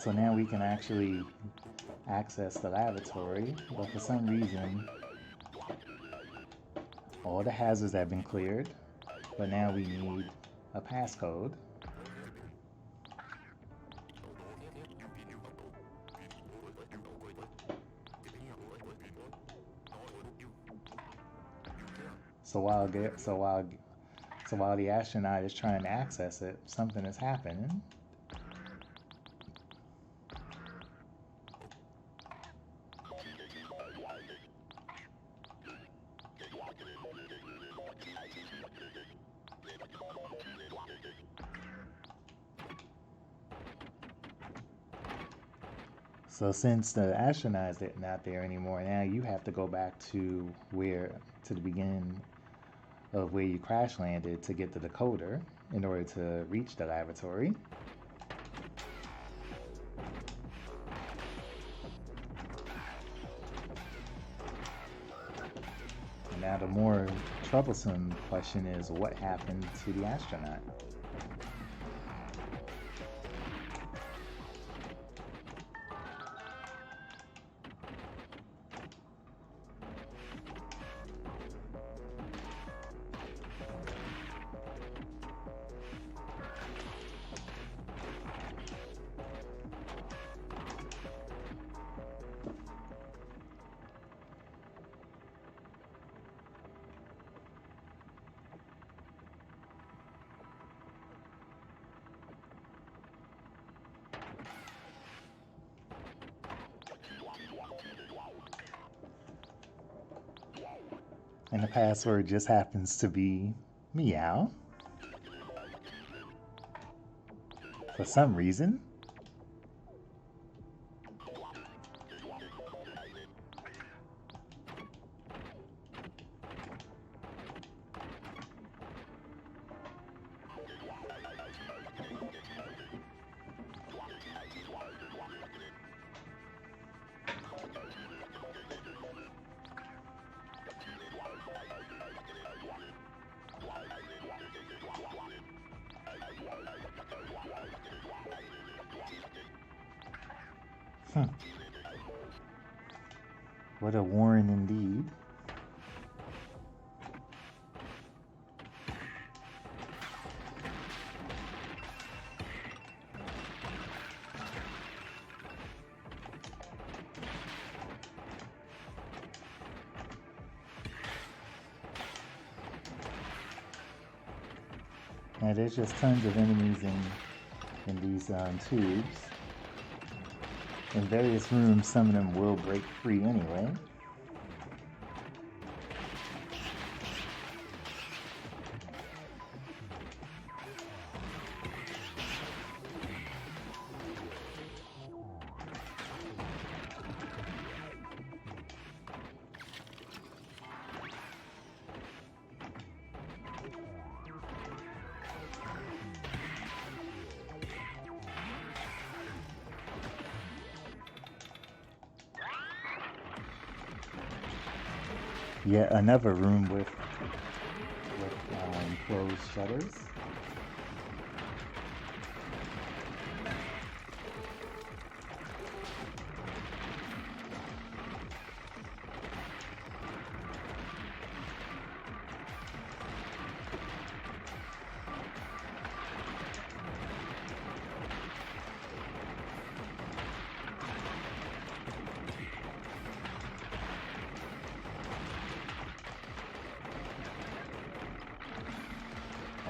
So now we can actually access the laboratory, but for some reason all the hazards have been cleared, but now we need a passcode. So while the astronaut is trying to access it, something is happening. So since the astronaut's not there anymore, now you have to go back to the beginning of where you crash landed to get the decoder in order to reach the laboratory. Now the more troublesome question is, what happened to the astronaut? And the password just happens to be meow. For some reason. What a warren indeed. Now there's just tons of enemies in these tubes. In various rooms, some of them will break free anyway. Yet another room with closed shutters.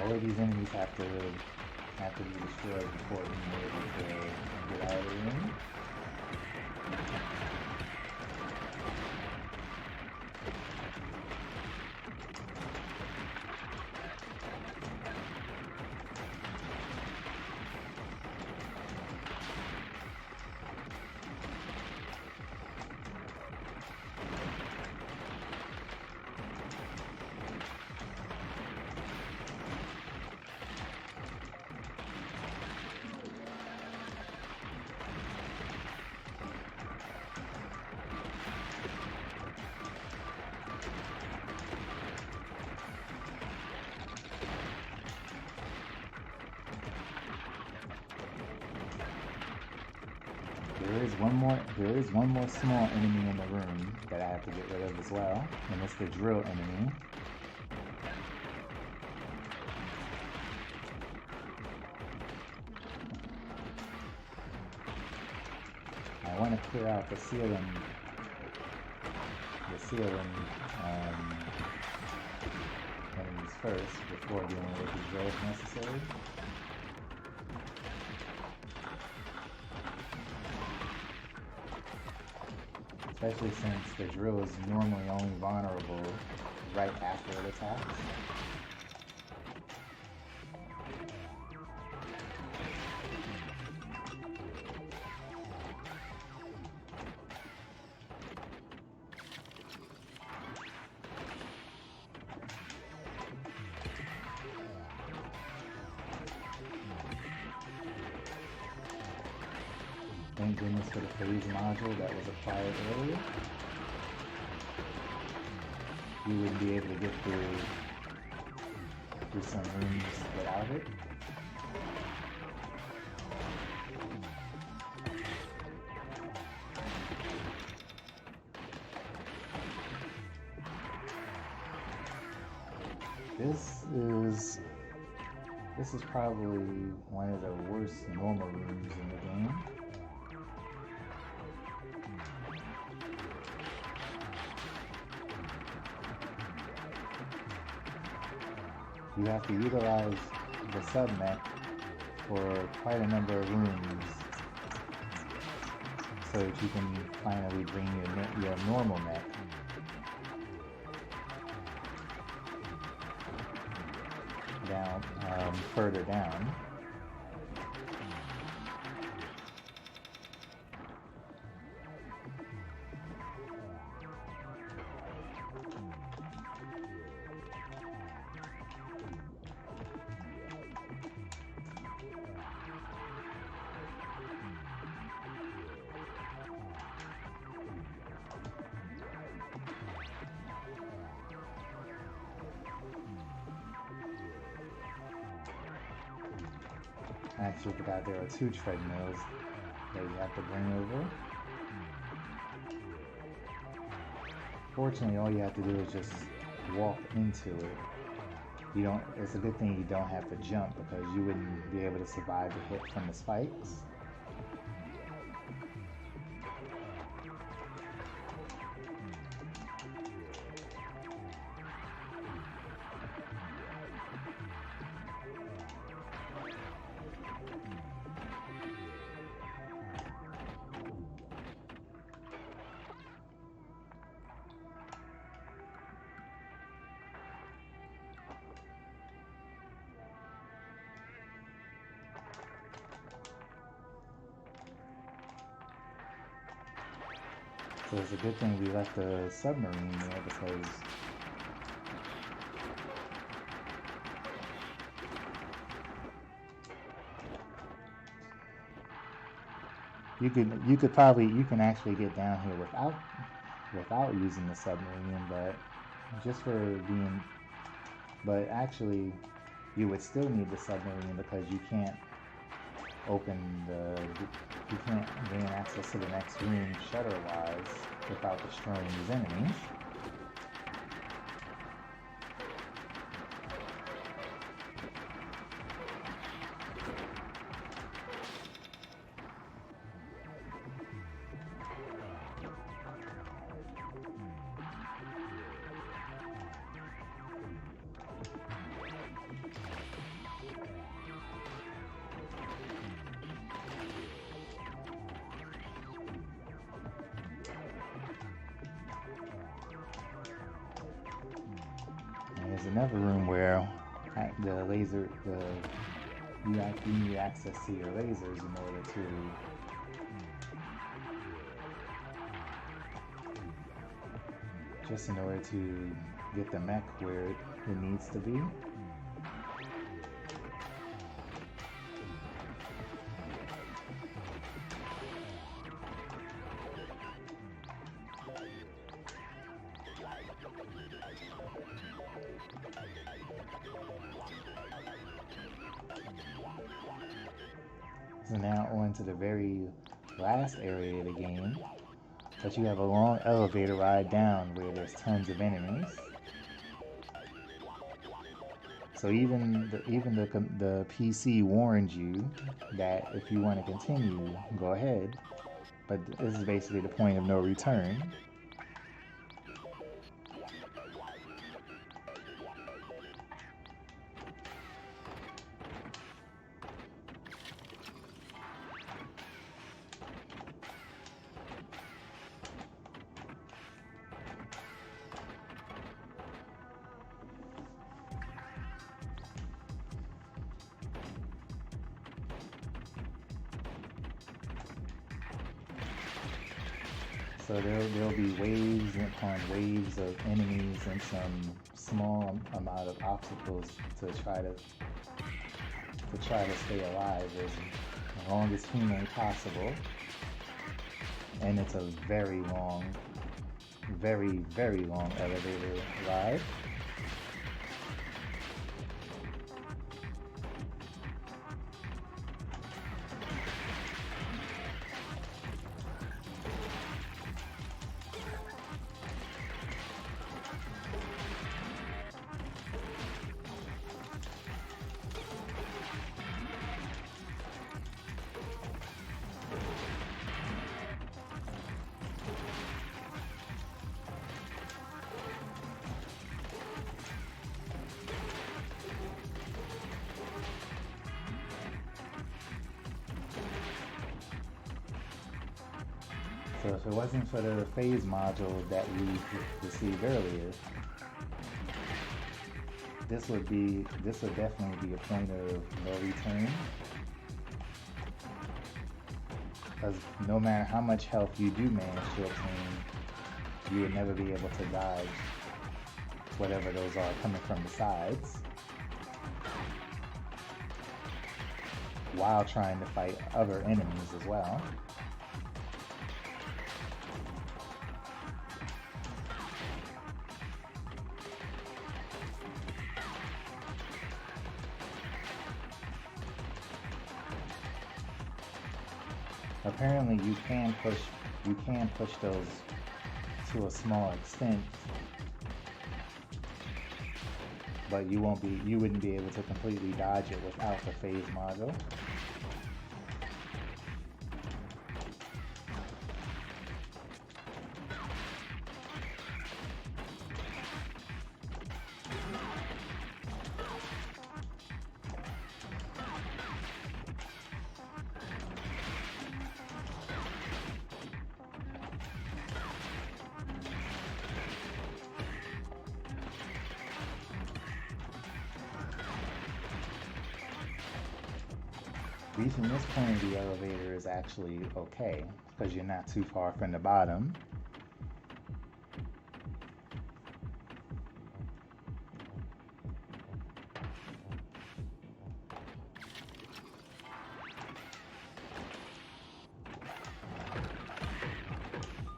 All of these enemies have to be destroyed before being able to get out of the room. There is one more small enemy in the room that I have to get rid of as well, and it's the drill enemy. I want to clear out the ceiling enemies first before dealing with the drill if necessary. Especially since the drill is normally only vulnerable right after it attacks. Thank goodness for the phase module that was applied earlier. you wouldn't be able to get through some rooms without it. This is probably one of the worst normal rooms in the game. You have to utilize the sub-mech for quite a number of rooms so that you can finally bring your normal mech down, further down. I actually forgot there are 2 treadmills that you have to bring over. Fortunately, all you have to do is just walk into it. It's a good thing you don't have to jump, because you wouldn't be able to survive the hit from the spikes. So it's a good thing we left the submarine there, because you can actually get down here without using the submarine, but actually you would still need the submarine, because you can't gain access to the next room shutter-wise without destroying these enemies. There's another room where you need access to your lasers in order to get the mech where it needs to be. So now on to the very last area of the game, but you have a long elevator ride down where there's tons of enemies. So even the PC warns you that if you want to continue, go ahead. But this is basically the point of no return. So there'll be waves upon waves of enemies and some small amount of obstacles to try to stay alive as long as humanly possible. And it's a very long very, very long elevator ride. So if it wasn't for the phase module that we received earlier, this would definitely be a point of no return. Because no matter how much health you do manage to obtain, you would never be able to dodge whatever those are coming from the sides, while trying to fight other enemies as well. Apparently you can push those to a small extent, but you wouldn't be able to completely dodge it without the phase module. Reaching this point of the elevator is actually okay, because you're not too far from the bottom.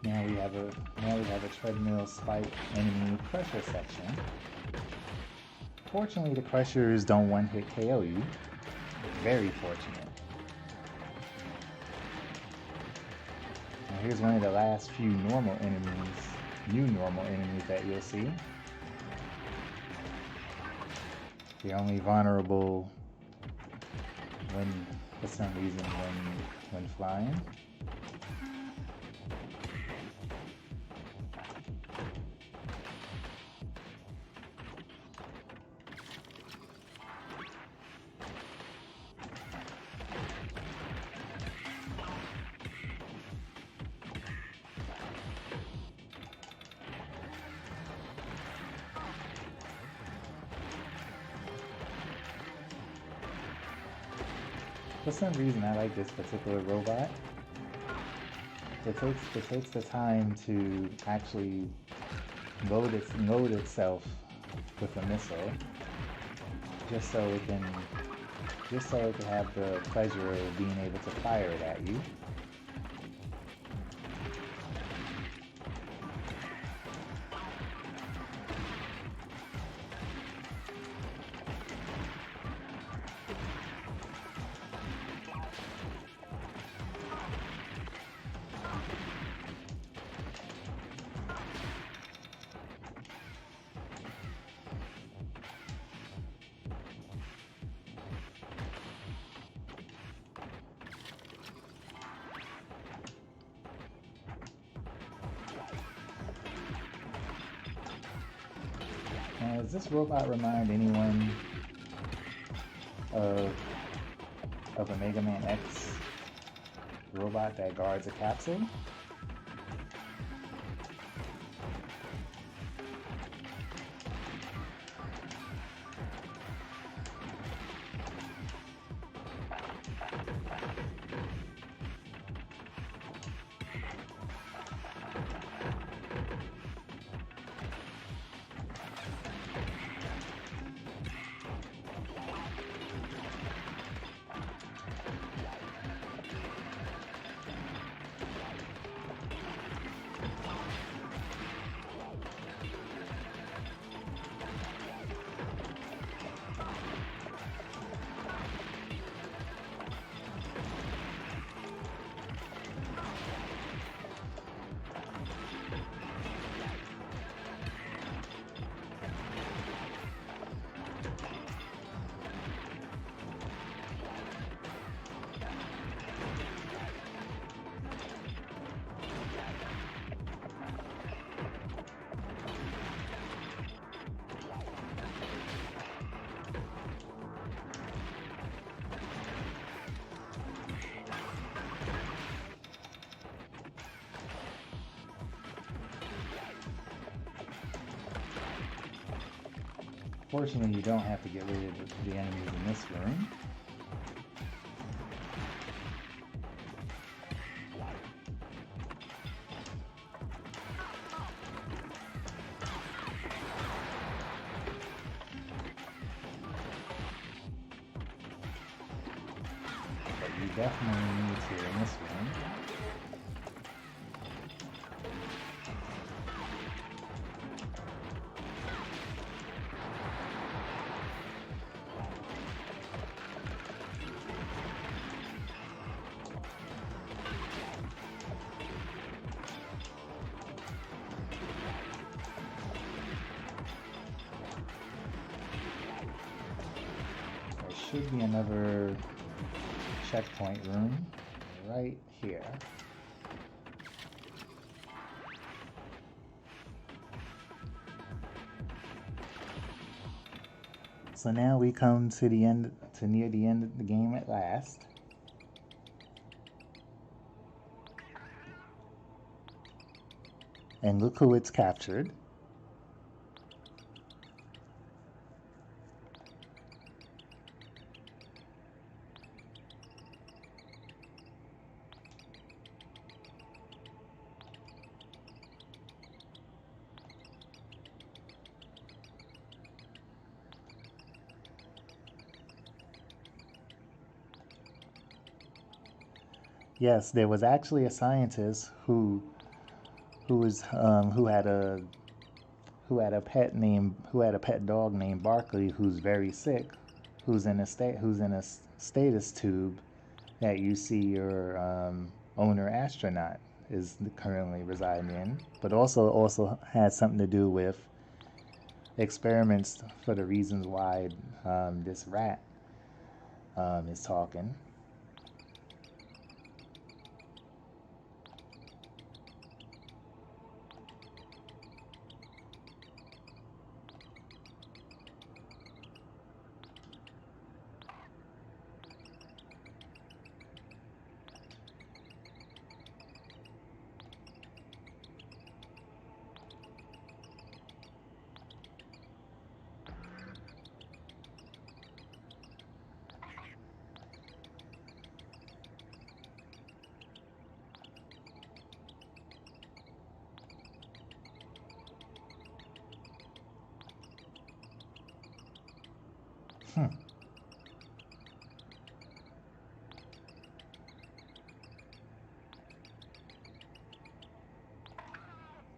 Now we have a treadmill spike enemy crusher section. Fortunately, the crushers don't one-hit KO you. Very fortunate. Now here's one of the last few normal enemies that you'll see. They're only vulnerable for some reason, when flying. For some reason, I like this particular robot. It takes the time to actually load itself with a missile, just so it can have the pleasure of being able to fire it at you. Now, does this robot remind anyone of a Mega Man X robot that guards a capsule? Fortunately, you don't have to get rid of the enemies in this room. But you definitely need to in this room. Should be another checkpoint room right here. So now we come to the end, to near the end of the game at last. And look who it's captured. Yes, there was actually a scientist who had a pet dog named Barkley who's very sick, who's in a status tube that you see your owner astronaut is currently residing in, but also has something to do with experiments for the reasons why this rat is talking.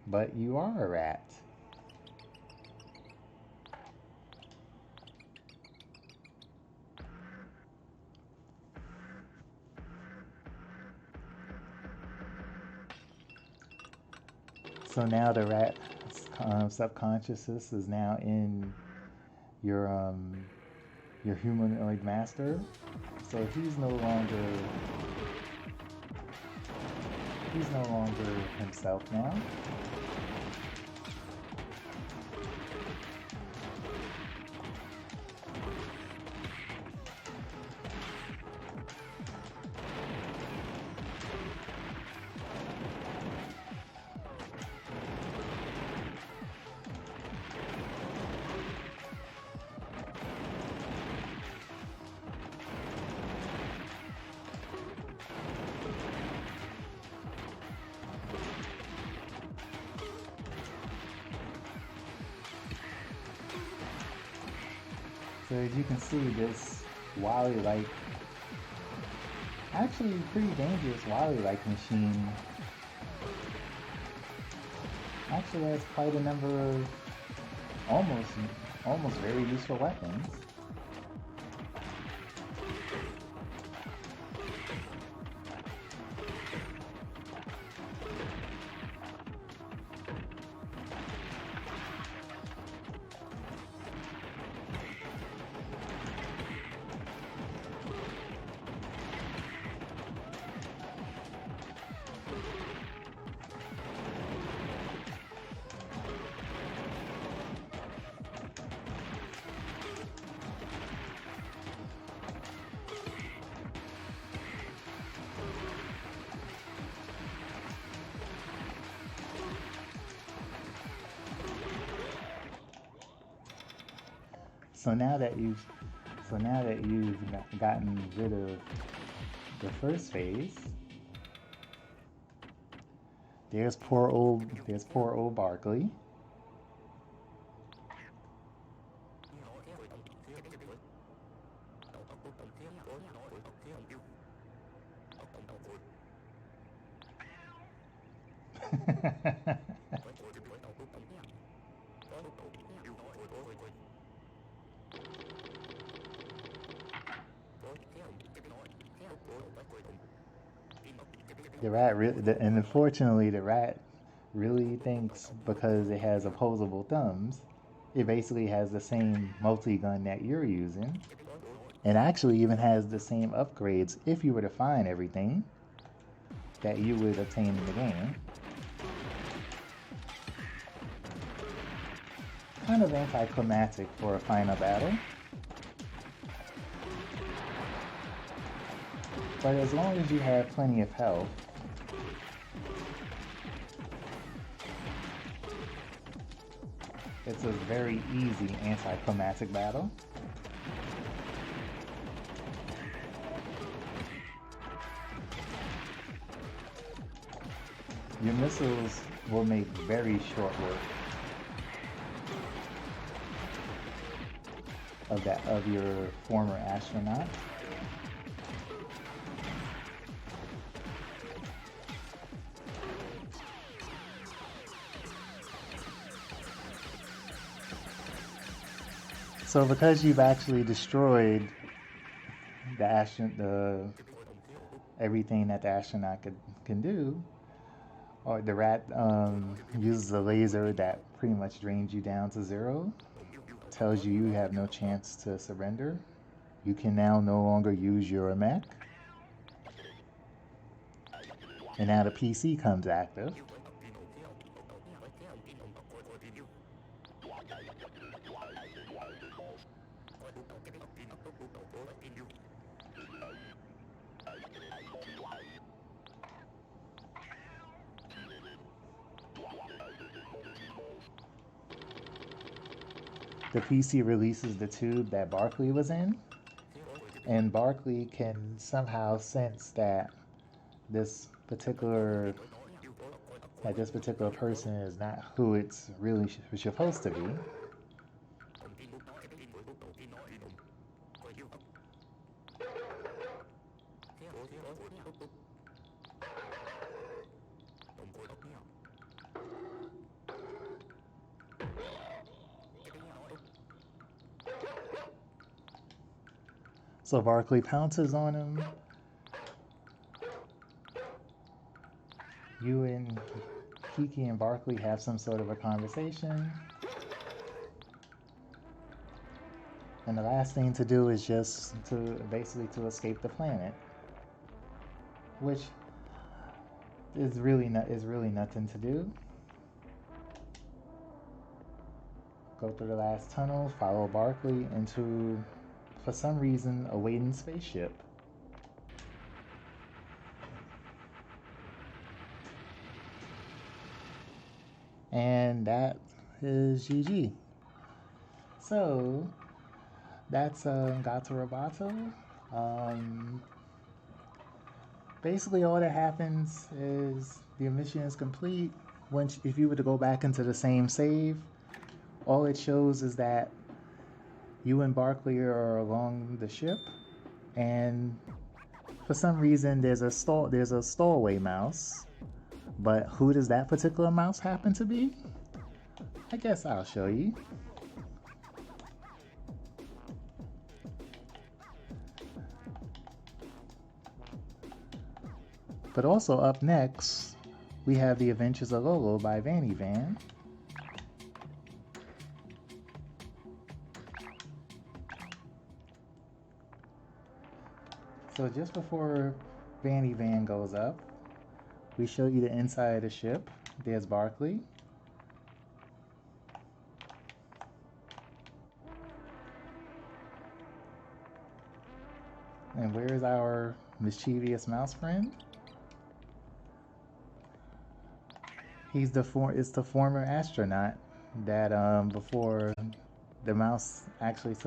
But you are a rat. So now the rat subconsciousness is now in your humanoid master. So he's no longer himself now. So as you can see, this Wally-like, actually pretty dangerous Wally-like machine actually has quite a number of almost very useful weapons. So now that you've gotten rid of the first phase, there's poor old Barkley. And unfortunately, the rat really thinks because it has opposable thumbs, it basically has the same multi-gun that you're using, and actually even has the same upgrades if you were to find everything that you would obtain in the game. Kind of anticlimactic for a final battle. But as long as you have plenty of health, it's a very easy anticlimactic battle. Your missiles will make very short work of your former astronaut. So because you've actually destroyed everything that the astronaut can do, or the rat uses a laser that pretty much drains you down to zero, tells you have no chance to surrender. You can now no longer use your mech. And now the PC comes active. The PC releases the tube that Barkley was in, and Barkley can somehow sense that this particular person is not who it's really supposed to be. So Barkley pounces on him. You and Kiki and Barkley have some sort of a conversation. And the last thing to do is just to escape the planet, which is really nothing to do. Go through the last tunnel, follow Barkley into, for some reason, a waiting spaceship. And that is GG. So that's gato roboto. Basically all that happens is the mission is complete. If you were to go back into the same save, all it shows is that you and Barkley are along the ship, and for some reason there's a stowaway mouse. But who does that particular mouse happen to be? I guess I'll show you. But also up next, we have The Adventures of Lolo by Vanny Van. So just before Vanny Van goes up, we show you the inside of the ship. There's Barkley. And where's our mischievous mouse friend? It's the former astronaut that before the mouse actually took